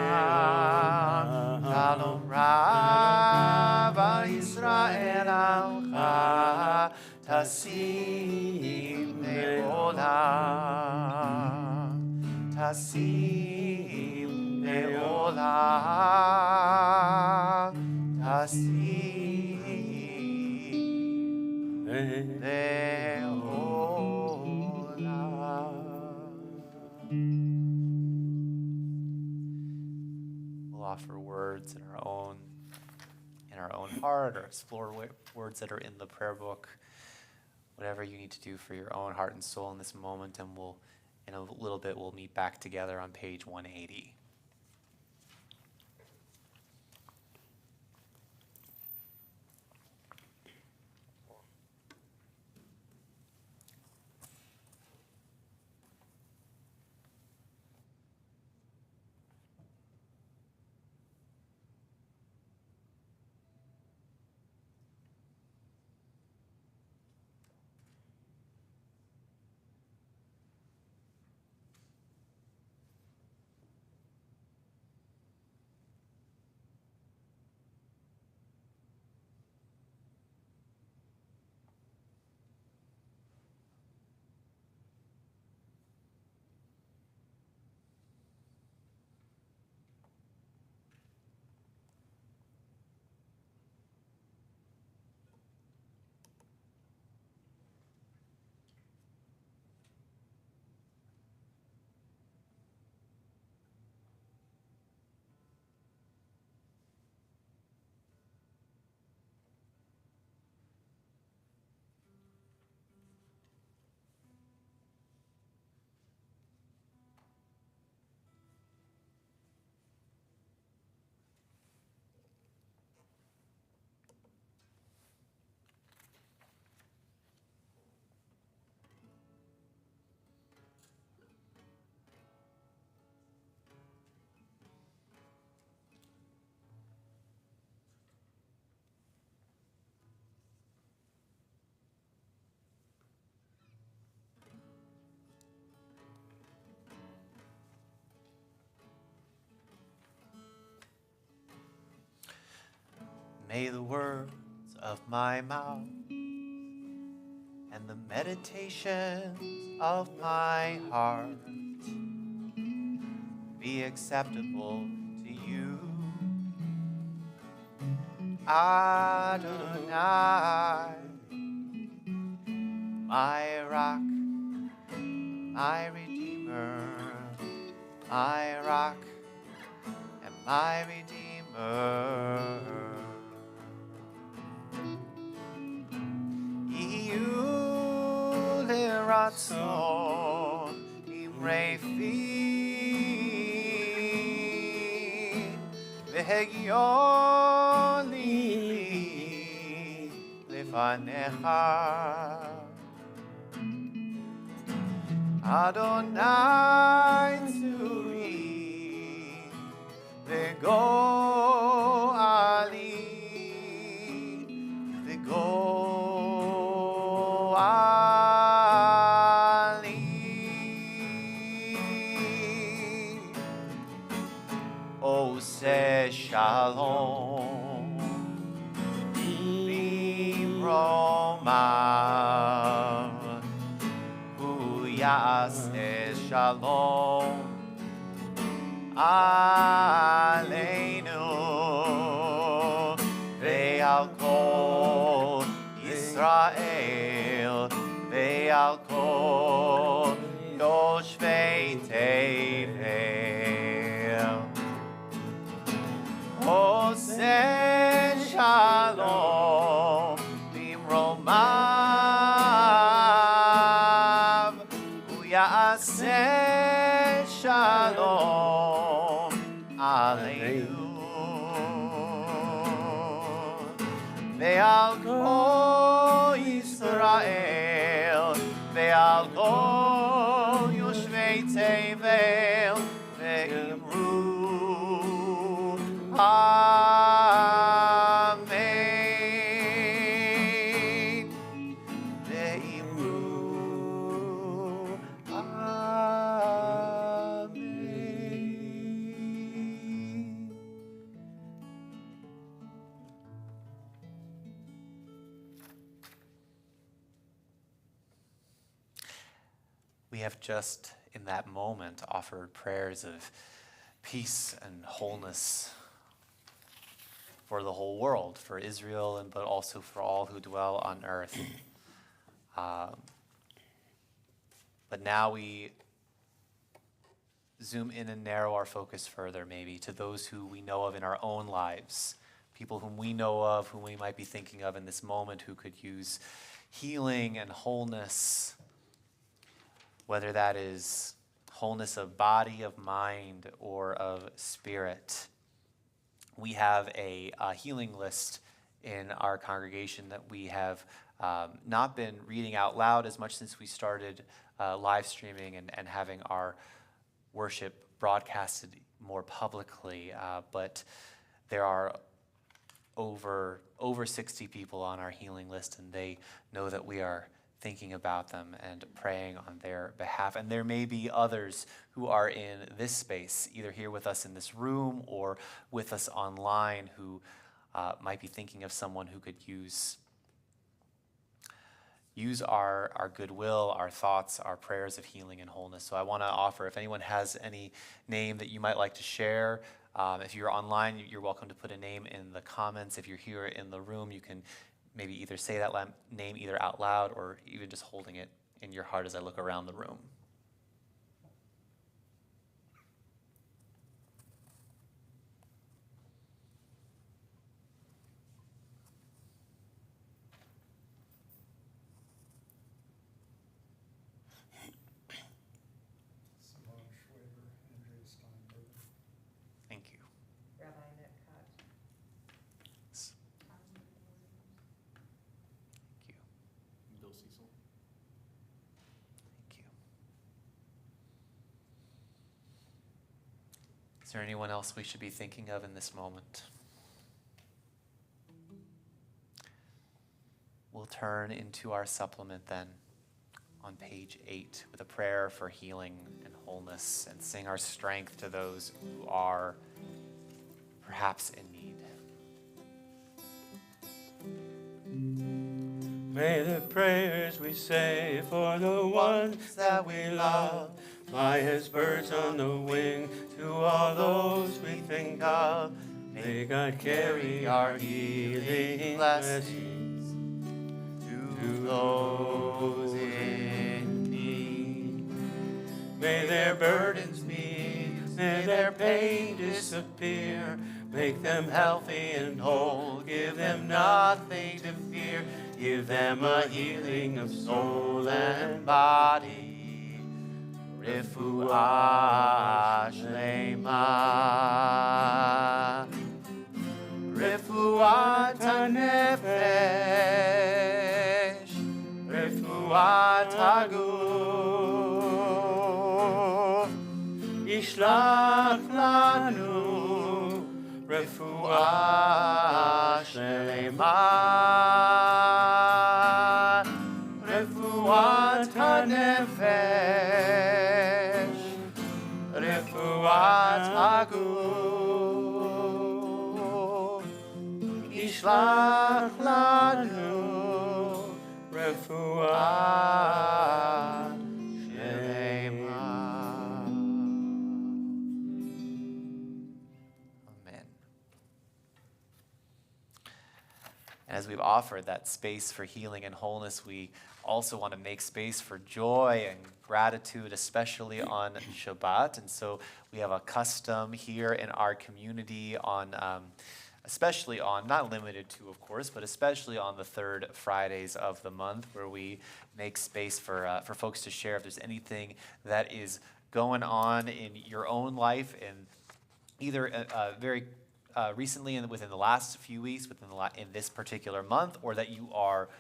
S5: Shalom Rav, Yisrael amcha, tasim leolam. Tasim leolam. Tasim we'll offer words in our own heart, or explore words that are in the prayer book. Whatever you need to do for your own heart and soul in this moment, and in a little bit we'll meet back together on page 180.
S7: may the words of my mouth and the meditations of my heart be acceptable to you, Adonai, my rock, my redeemer, my rock and my redeemer. Iu ratzon imrei fi vehegion li lefanecha. Adonai tzuri v'go ali v'go ali. Ose shalom b'romav Yaseh shalom aleinu ve'al kol Yisrael ve'al kol yoshvei Tevel. Oseh shalom b'romav Yaseh shalom aleinu ve'al kol Yisrael ve'al kol yoshvei Tevel ve'imru amen. Ve'imru amen. We have just in that moment offered prayers of peace and wholeness for the whole world, for Israel, and but also for all who dwell on earth. But now we zoom in and narrow our focus further, maybe, to those who we know of in our own lives, people whom we know of, whom we might be thinking of in this moment, who could use healing and wholeness, whether that is wholeness of body, of mind, or of spirit. We have a healing list in our congregation that we have not been reading out loud as much since we started live streaming and having our worship broadcasted more publicly. But there are over 60 people on our healing list, and they know that we are thinking about them and praying on their behalf. And there may be others who are in this space, either here with us in this room or with us online, who might be thinking of someone who could use our goodwill, our thoughts, our prayers of healing and wholeness. So I want to offer, if anyone has any name that you might like to share, if you're online, you're welcome to put a name in the comments. If you're here in the room, you can maybe either say that name either out loud or even just holding it in your heart as I look around the room. Thank you.
S9: Rabbi Netcott.
S7: Thank you.
S2: Bill Cecil.
S7: Thank you. Is there anyone else we should be thinking of in this moment? We'll turn into our supplement then on page 8 with a prayer for healing and wholeness, and sing our strength to those who are perhaps in need.
S8: May the prayers we say for the ones that we love fly as birds on the wing to all those we think of. May God carry our healing blessings to those in need. May their burdens be, may their pain disappear. Make them healthy and whole, give them nothing to fear. Give them a healing of soul and body. Refuah shlema. Refuat hanefesh. Refuat haguf. Ishlach lanu. Refuah shlema. Refuat hanefesh, refuat haguf, ishlach lanu, refuat shlema.
S5: Amen. As we've offered that space for healing and wholeness, we also want to make space for joy and gratitude, especially on Shabbat. And so we have a custom here in our community on, especially on, not limited to, of course, but especially on the third Fridays of the month, where we make space for folks to share if there's anything that is going on in your own life, and either very recently and within the last few weeks, in this particular month, or that you are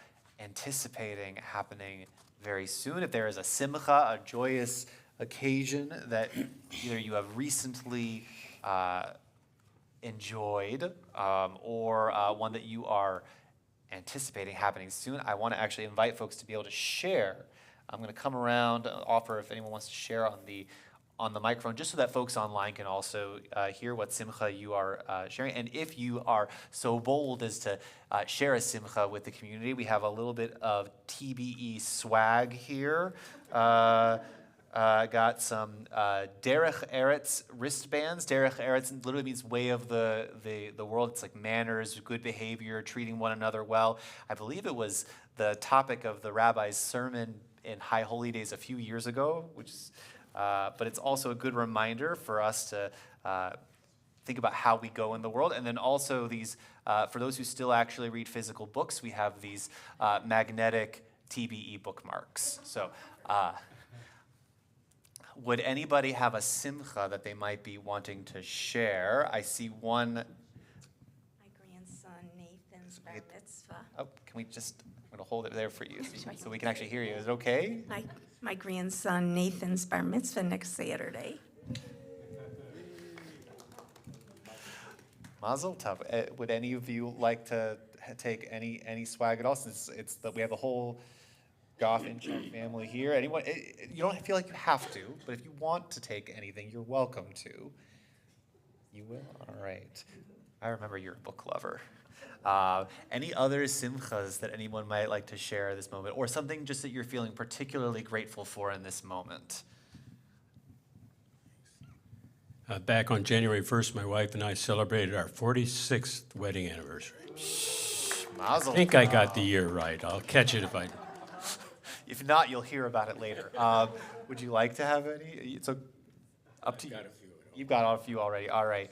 S5: anticipating happening very soon. If there is a simcha, a joyous occasion that either you have recently enjoyed or one that you are anticipating happening soon, I want to actually invite folks to be able to share. I'm going to come around, offer if anyone wants to share on the microphone, just so that folks online can also hear what simcha you are sharing. And if you are so bold as to share a simcha with the community, we have a little bit of TBE swag here. Got some Derech Eretz wristbands. Derech Eretz literally means way of the world. It's like manners, good behavior, treating one another well. I believe it was the topic of the rabbi's sermon in High Holy Days a few years ago, which is but it's also a good reminder for us to think about how we go in the world. And then also these, for those who still actually read physical books, we have these magnetic TBE bookmarks. So would anybody have a simcha that they might be wanting to share? I see one.
S9: My grandson Nathan's bar mitzvah.
S5: Oh, can we just, I'm going to hold it there for you so we can actually hear you. Is it okay?
S9: My grandson Nathan's bar mitzvah next Saturday.
S5: Mazel tov. Would any of you like to take any swag at all? Since it's that we have the whole Goff and Chuck family here. Anyone? You don't feel like you have to, but if you want to take anything, you're welcome to. You will? All right. I remember you're a book lover. Any other simchas that anyone might like to share at this moment, or something just that you're feeling particularly grateful for in this moment?
S10: Back on January 1st, my wife and I celebrated our 46th wedding anniversary.
S5: Mazel
S10: I think I got the year right. I'll catch it if I...
S5: If not, you'll hear about it later. Would you like to have any? It's up to you. You've got a few already. All right.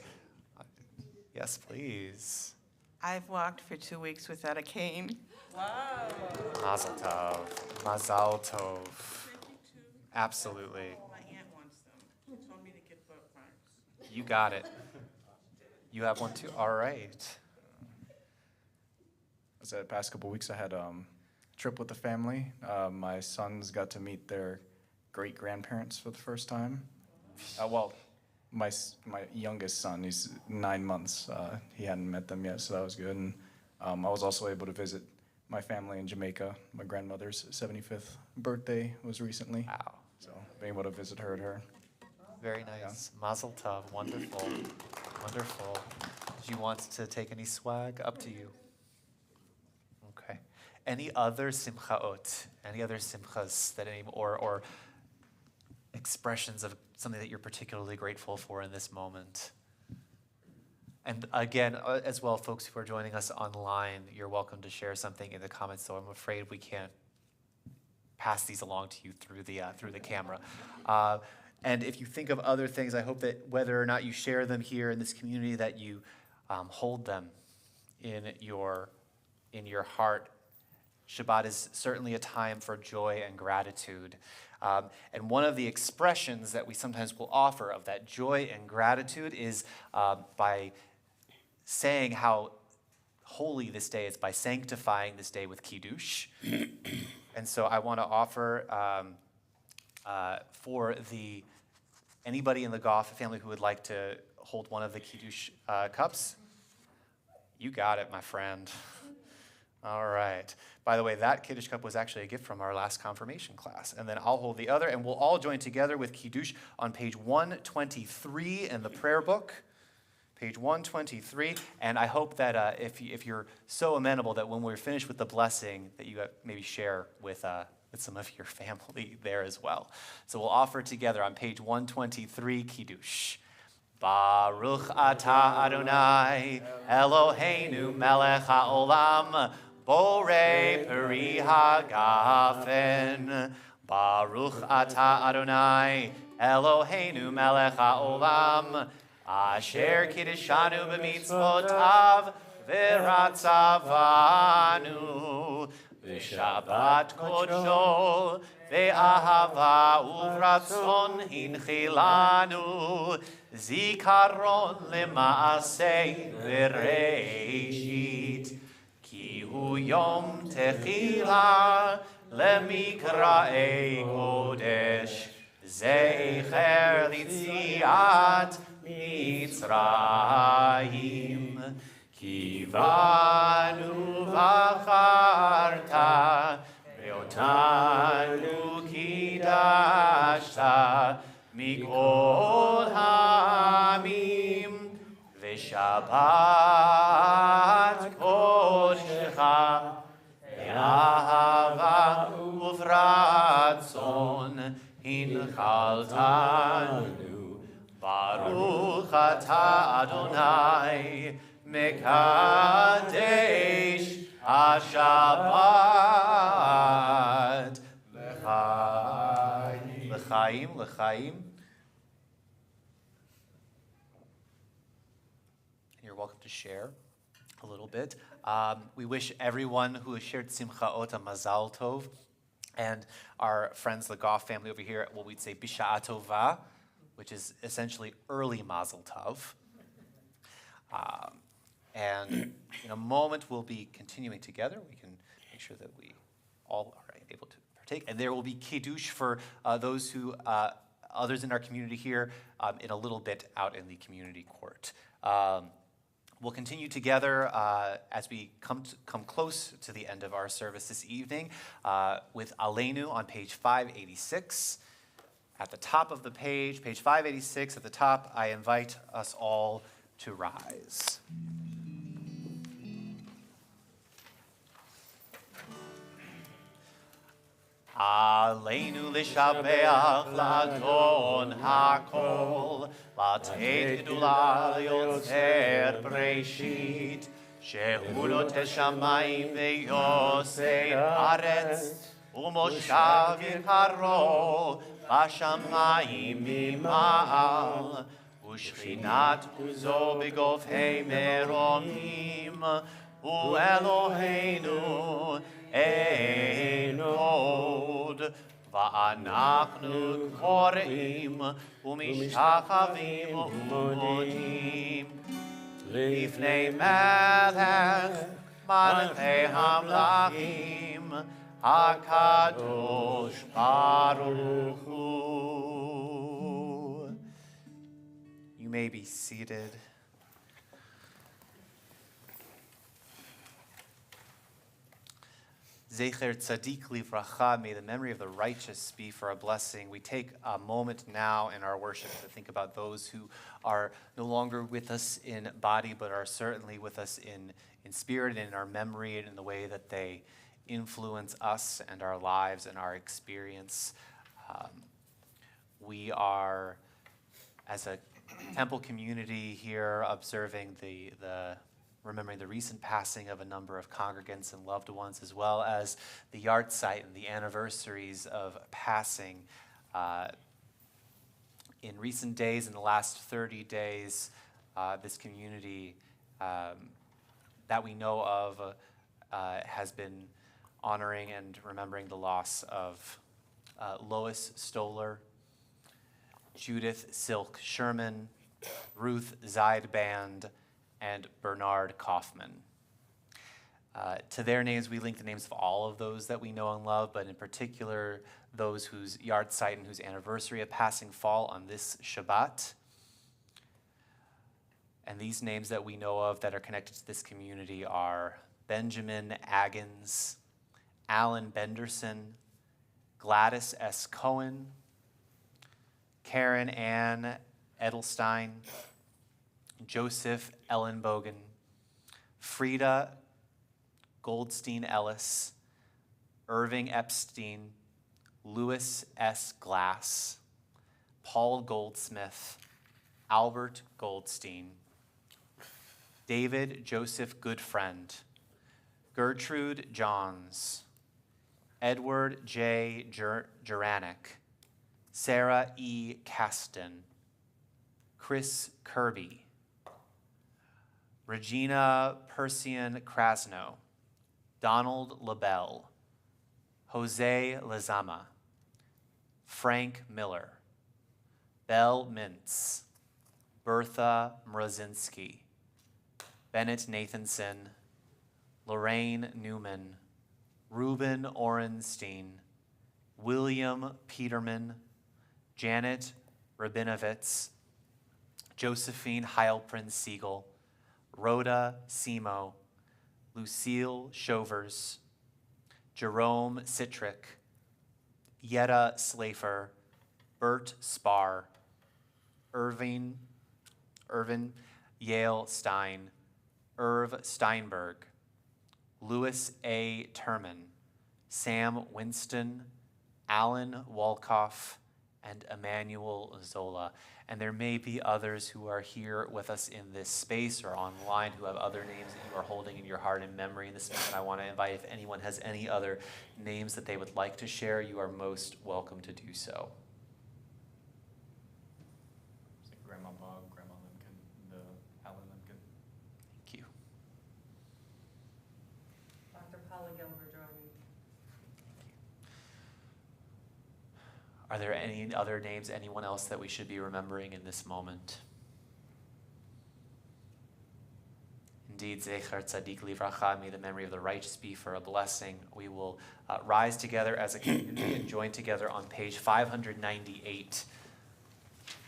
S5: Yes, please.
S11: I've walked for 2 weeks without a cane.
S4: Wow.
S5: Mazel tov. Mazal tov. Absolutely.
S11: My aunt wants them. She told me to get bookmarks.
S5: You got it. You have one too? All right.
S12: So the past couple weeks I had a trip with the family. My sons got to meet their great-grandparents for the first time. My youngest son, he's 9 months. He hadn't met them yet, so that was good. And I was also able to visit my family in Jamaica. My grandmother's 75th birthday was recently.
S5: Wow.
S12: So being able to visit her and her.
S5: Very nice. Yeah. Mazel tov. Wonderful. Wonderful. Do you want to take any swag? Up to you. Okay. any other simchaot, any other simchas that or expressions of something that you're particularly grateful for in this moment? And again, as well, folks who are joining us online, you're welcome to share something in the comments, so I'm afraid we can't pass these along to you through the camera. And if you think of other things, I hope that whether or not you share them here in this community, that you hold them in your heart. Shabbat is certainly a time for joy and gratitude. And one of the expressions that we sometimes will offer of that joy and gratitude is by saying how holy this day is, by sanctifying this day with kiddush. And so I want to offer for anybody in the Goff family who would like to hold one of the kiddush cups. You got it, my friend. All right. By the way, that kiddush cup was actually a gift from our last confirmation class. And then I'll hold the other, and we'll all join together with kiddush on page 123 in the prayer book. Page 123, and I hope that if you're so amenable that when we're finished with the blessing, that you maybe share with some of your family there as well. So we'll offer together on page 123, Kiddush. Baruch atah Adonai, Eloheinu melech haolam, borei peri hagafen. Baruch atah Adonai, Eloheinu melech haolam, Asher kiddishanu b'mitzvotav v'ratzavanu v'shabbat kodsho v'ahava uvratzon hinchilanu zikaron lema'aseh v'reishit ki hu yom techila lemikra'ei kodesh zecher litziat Mitzrayim kivanu v'acharta ve'otanu kidashta mikol ha'amim ve'shabbat kodshecha ve'ahava uvratzon hinchaltanu Baruch atah Adonai mekadesh hashabbat l'chaim. L'chaim. You're welcome to share a little bit. We wish everyone who has shared simchaot a mazal tov, and our friends, the Goff family over here, well, we'd say bisha'a tova, which is essentially early Mazel Tov. And in a moment, we'll be continuing together. We can make sure that we all are able to partake. And there will be kiddush for those who, others in our community here, in a little bit out in the community court. We'll continue together as we come close to the end of our service this evening with Aleinu on page 586. At the top of the page 586 at the top, I invite us all to rise. Aleinu l'shabeach l'adon hakol, l'tet gedula l'yotzer breshit, shehu notes shamayim ve'yosei haaretz, u'moshav yikaro, Bashamayim mima'al, u'shchinat uzo b'gofhei meromim, u'Eloheinu ein od, va'anachnu koreim, u'mishachavim u'modim, lifnei melech, malchei hamlachim, HaKadosh Baruch Hu. You may be seated. Zecher Tzadik Livracha, may the memory of the righteous be for a blessing. We take a moment now in our worship to think about those who are no longer with us in body, but are certainly with us in spirit and in our memory and in the way that they influence us and our lives and our experience. We are, as a temple community here, observing remembering the recent passing of a number of congregants and loved ones, as well as the yahrzeit and the anniversaries of passing. In recent days, in the last 30 days, this community that we know of has been honoring and remembering the loss of Lois Stoller, Judith Silk Sherman, Ruth Zeidband, and Bernard Kaufman. To their names, we link the names of all of those that we know and love, but in particular, those whose yahrzeit and whose anniversary of passing fall on this Shabbat. And these names that we know of that are connected to this community are Benjamin Agins, Alan Benderson, Gladys S. Cohen, Karen Ann Edelstein, Joseph Ellenbogen, Frida Goldstein Ellis, Irving Epstein, Louis S. Glass, Paul Goldsmith, Albert Goldstein, David Joseph Goodfriend, Gertrude Johns, Edward J. Juranic, Sarah E. Kasten, Chris Kirby, Regina Persian Krasno, Donald LaBelle, Jose Lezama, Frank Miller, Belle Mintz, Bertha Mrozinski, Bennett Nathanson, Lorraine Newman, Ruben Orenstein, William Peterman, Janet Rabinovitz, Josephine Heilprin Siegel, Rhoda Simo, Lucille Shovers, Jerome Citrick, Yetta Slafer, Bert Spar, Irvin Yale Stein, Irv Steinberg, Louis A. Terman, Sam Winston, Alan Walkoff, and Emmanuel Zola. And there may be others who are here with us in this space or online who have other names that you are holding in your heart and memory in this space. And I want to invite, if anyone has any other names that they would like to share, you are most welcome to do so.
S12: It's like Grandma Bob, Grandma Limkin, the Alan Limkin.
S5: Thank you.
S11: Dr. Paula Gilbert-Jordan.
S5: Are there any other names, anyone else that we should be remembering in this moment? Indeed, Zecher Tzadik Livracha, may the memory of the righteous be for a blessing. We will rise together as a community and join together on page 598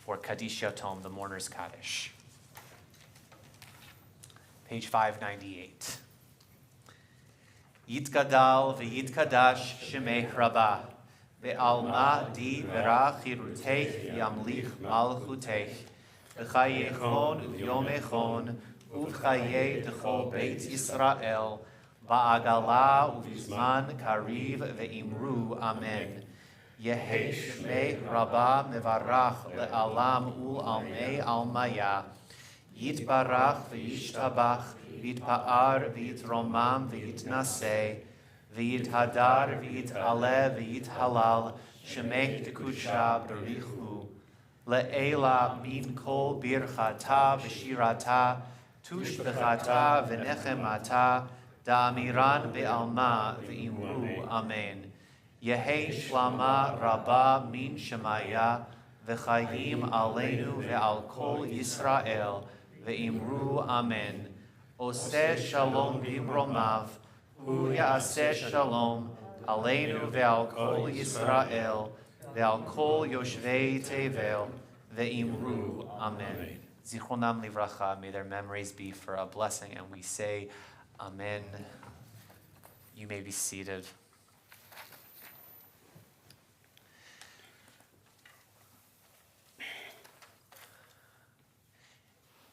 S5: for Kaddish Yatom, the Mourner's Kaddish. Page 598. Yitgadal v'yitkadash shemei rabah. Ve'alma di verach chirutech yamlich malchutech. V'chayechon u'yomechon u'chayei d'chol beit Yisrael. Ba'agala u'vizman kariv ve'imru amen. Yehei shemei rabah mevarach le'alam u'almei almaya. Yitbarach v'yishtabach v'yitpa'ar v'yitromam v'yitnaseh. V'yithadar v'yit'aleh v'yithalal shemech dekudshah b'richu le'ela min kol birchata v'shirata tushbechata v'nechemata da'amiran be'alma v'imru amen. Yehei shlama rabba min shemaya v'chayim aleinu ve'al kol Yisrael ve'imru amen. Oseh shalom b'imromav Hu ya'aseh shalom aleinu ve'al kol Yisrael ve'al kol yoshvei tevel ve'imru amen. Zichronam livracha, may their memories be for a blessing, and we say amen. You may be seated.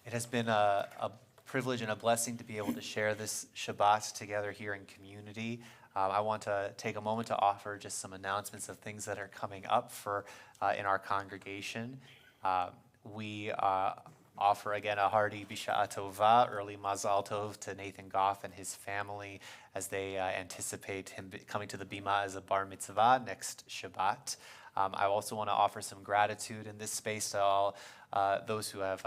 S5: It has been a privilege and a blessing to be able to share this Shabbat together here in community. I want to take a moment to offer just some announcements of things that are coming up for in our congregation. We offer again a hearty Bisha'a Tova, early Mazal Tov to Nathan Goff and his family as they anticipate him coming to the Bima as a bar mitzvah next Shabbat. I also want to offer some gratitude in this space to all those who have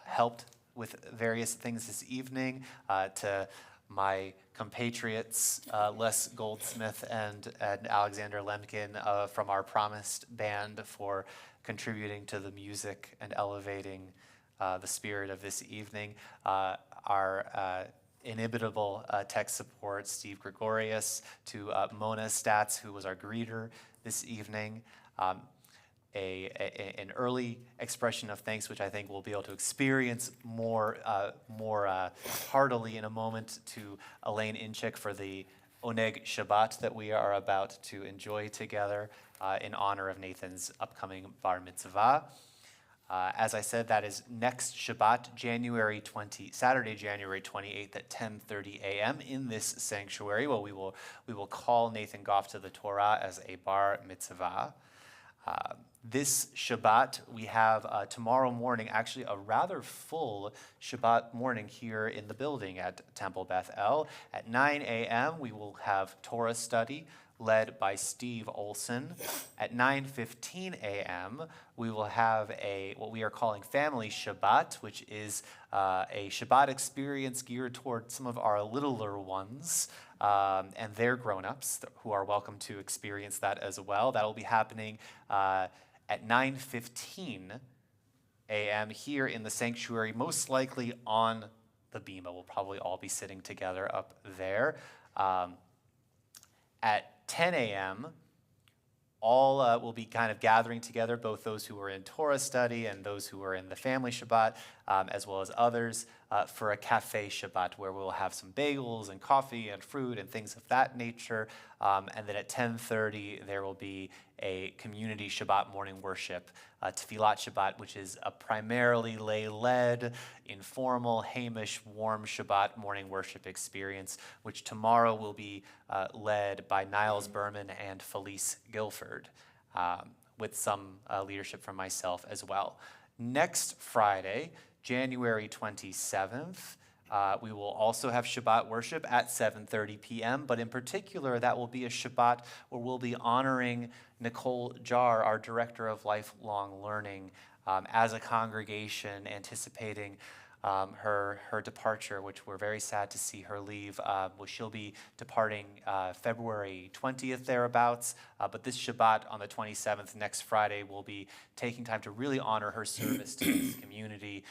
S5: helped with various things this evening, to my compatriots, Les Goldsmith and Alexander Lemkin from our Promised Band for contributing to the music and elevating the spirit of this evening. Our inimitable tech support, Steve Gregorius, to Mona Stats, who was our greeter this evening. An early expression of thanks, which I think we'll be able to experience more heartily in a moment, to Elaine Inchik for the Oneg Shabbat that we are about to enjoy together in honor of Nathan's upcoming bar mitzvah. As I said, that is next Shabbat, Saturday, January 28th at 10:30 a.m. in this sanctuary. Well, we will call Nathan Goff to the Torah as a bar mitzvah. This Shabbat, we have tomorrow morning, actually a rather full Shabbat morning here in the building at Temple Beth El. At 9 a.m., we will have Torah study led by Steve Olson. At 9:15 a.m., we will have what we are calling Family Shabbat, which is a Shabbat experience geared toward some of our littler ones and their grown-ups who are welcome to experience that as well. That will be happening at 9:15 a.m. here in the sanctuary, most likely on the Bima. We'll probably all be sitting together up there. At 10 a.m., all will be kind of gathering together, both those who are in Torah study and those who are in the Family Shabbat, as well as others, for a cafe Shabbat, where we'll have some bagels and coffee and fruit and things of that nature. And then at 10:30, there will be a community Shabbat morning worship, Tefillat Shabbat, which is a primarily lay-led, informal, Hamish, warm Shabbat morning worship experience, which tomorrow will be led by Niles Berman and Felice Guilford, with some leadership from myself as well. Next Friday, January 27th, we will also have Shabbat worship at 7:30 p.m., but in particular, that will be a Shabbat where we'll be honoring Nicole Jar, our Director of Lifelong Learning, as a congregation, anticipating her departure, which we're very sad to see her leave. She'll be departing February 20th thereabouts, but this Shabbat on the 27th, next Friday, we'll be taking time to really honor her service to this community.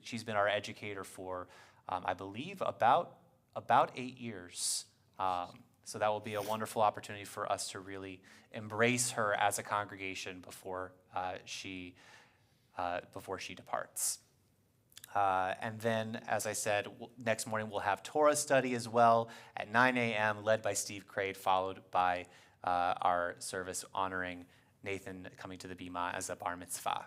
S5: She's been our educator for, I believe, about 8 years. So that will be a wonderful opportunity for us to really embrace her as a congregation before she departs. And then, as I said, next morning we'll have Torah study as well at 9 a.m., led by Steve Crade, followed by our service honoring Nathan coming to the Bima as a bar mitzvah.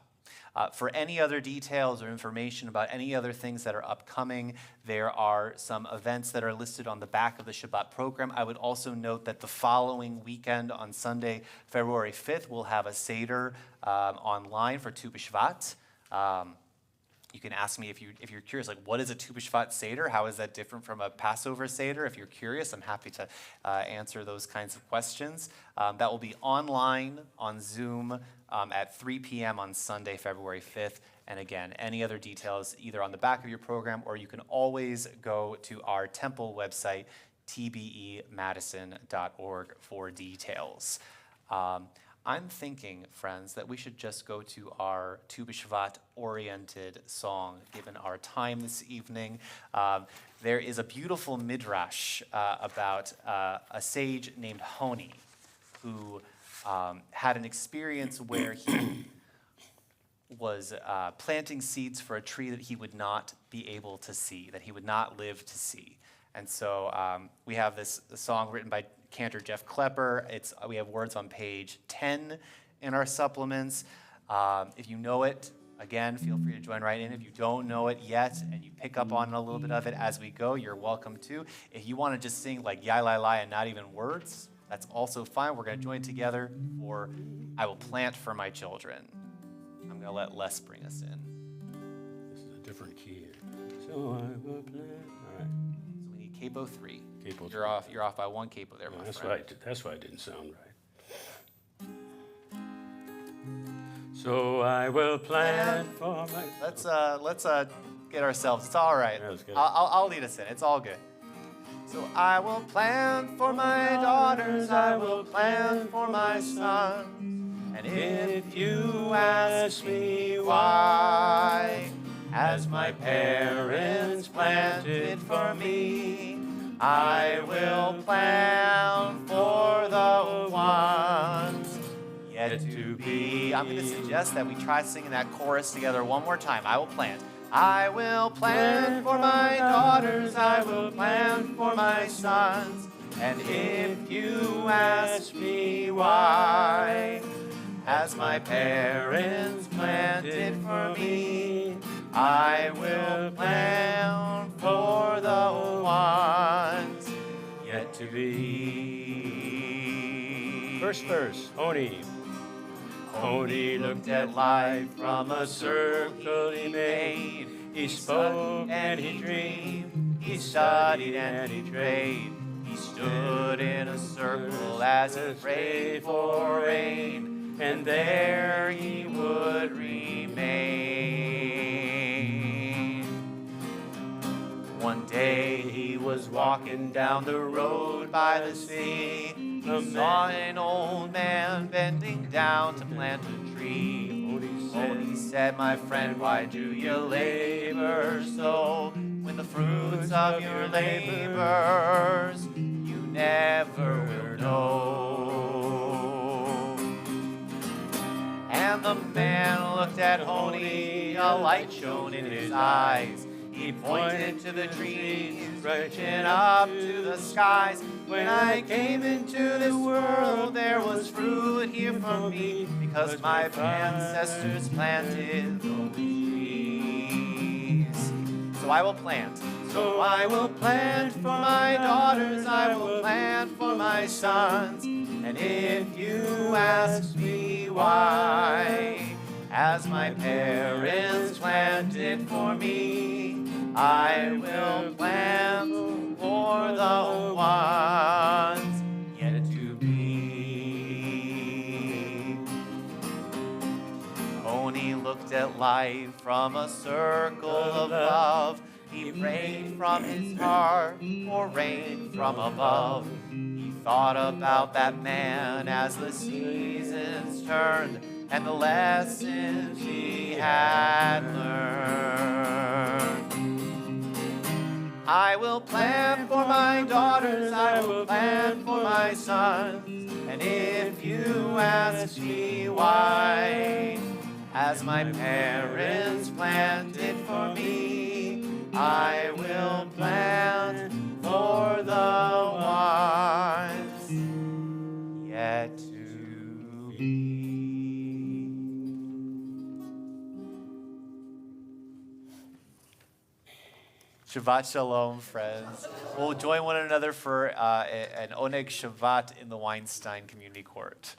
S5: For any other details or information about any other things that are upcoming, there are some events that are listed on the back of the Shabbat program. I would also note that the following weekend, on Sunday, February 5th, we'll have a Seder online for Tu B'Shvat. You can ask me if you're curious, like, what is a Tu B'Shvat Seder? How is that different from a Passover Seder? If you're curious, I'm happy to answer those kinds of questions. That will be online on Zoom at 3 p.m. on Sunday, February 5th. And again, any other details either on the back of your program, or you can always go to our temple website, tbemadison.org, for details. I'm thinking, friends, that we should just go to our Tu B'Shvat-oriented song, given our time this evening. There is a beautiful midrash about a sage named Honi, who had an experience where he was planting seeds for a tree that he would not be able to see, that he would not live to see. And so we have this song written by Cantor Jeff Klepper. We have words on page 10 in our supplements. If you know it, Again, feel free to join right in. If you don't know it yet and you pick up on a little bit of it as we go, you're welcome to. If you want to just sing like yai lai lai and not even words, that's also fine. We're going to join together for I Will Plant for My Children. I'm going to let Les bring us in.
S10: This is a different key here. So I will plant. All right.
S5: So we need capo 3.
S10: Capo
S5: You're off by 1 capo there, my
S10: That's
S5: friend.
S10: right. That's why it didn't sound right. So I will plant for my.
S5: Let's get ourselves. It's all right.
S10: That was good.
S5: I'll lead us in. It's all good. So I will plant for my daughters. I will plant for my sons. And if you ask me why, as my parents planted for me, I will plant for the ones yet to be. I'm going to suggest that we try singing that chorus together one more time. I will plant. I will plant for my daughters. I will plant for my sons. And if you ask me why, as my parents planted for me, I will plant for the ones yet to be.
S10: First verse, Oni.
S5: Oni looked at life from a circle he made. He spoke and he dreamed. He studied and he prayed. He stood in a circle as he prayed for rain, and there he would remain. One day he was walking down the road by the sea. He saw an old man bending down to plant a tree. Oni said, my friend, why do you labor so when the fruits of your labors you never will know? And the man looked at Oni, a light shone in his eyes. He pointed to the trees, reaching up to the skies. When I came into this world, there was fruit here for me, because my ancestors planted those trees. So I will plant. So I will plant for my daughters, I will plant for my sons. And if you ask me why, as my parents planted for me, I will plant for the ones yet to be. Oni looked at life from a circle of love. He prayed from his heart for rain from above. He thought about that man as the seasons turned and the lessons he had learned. I will plant for my daughters, I will plant for my sons. And if you ask me why, as my parents planted for me, I will plant for the ones yet to be. Shabbat Shalom, friends. We'll join one another for an Oneg Shabbat in the Weinstein Community Court.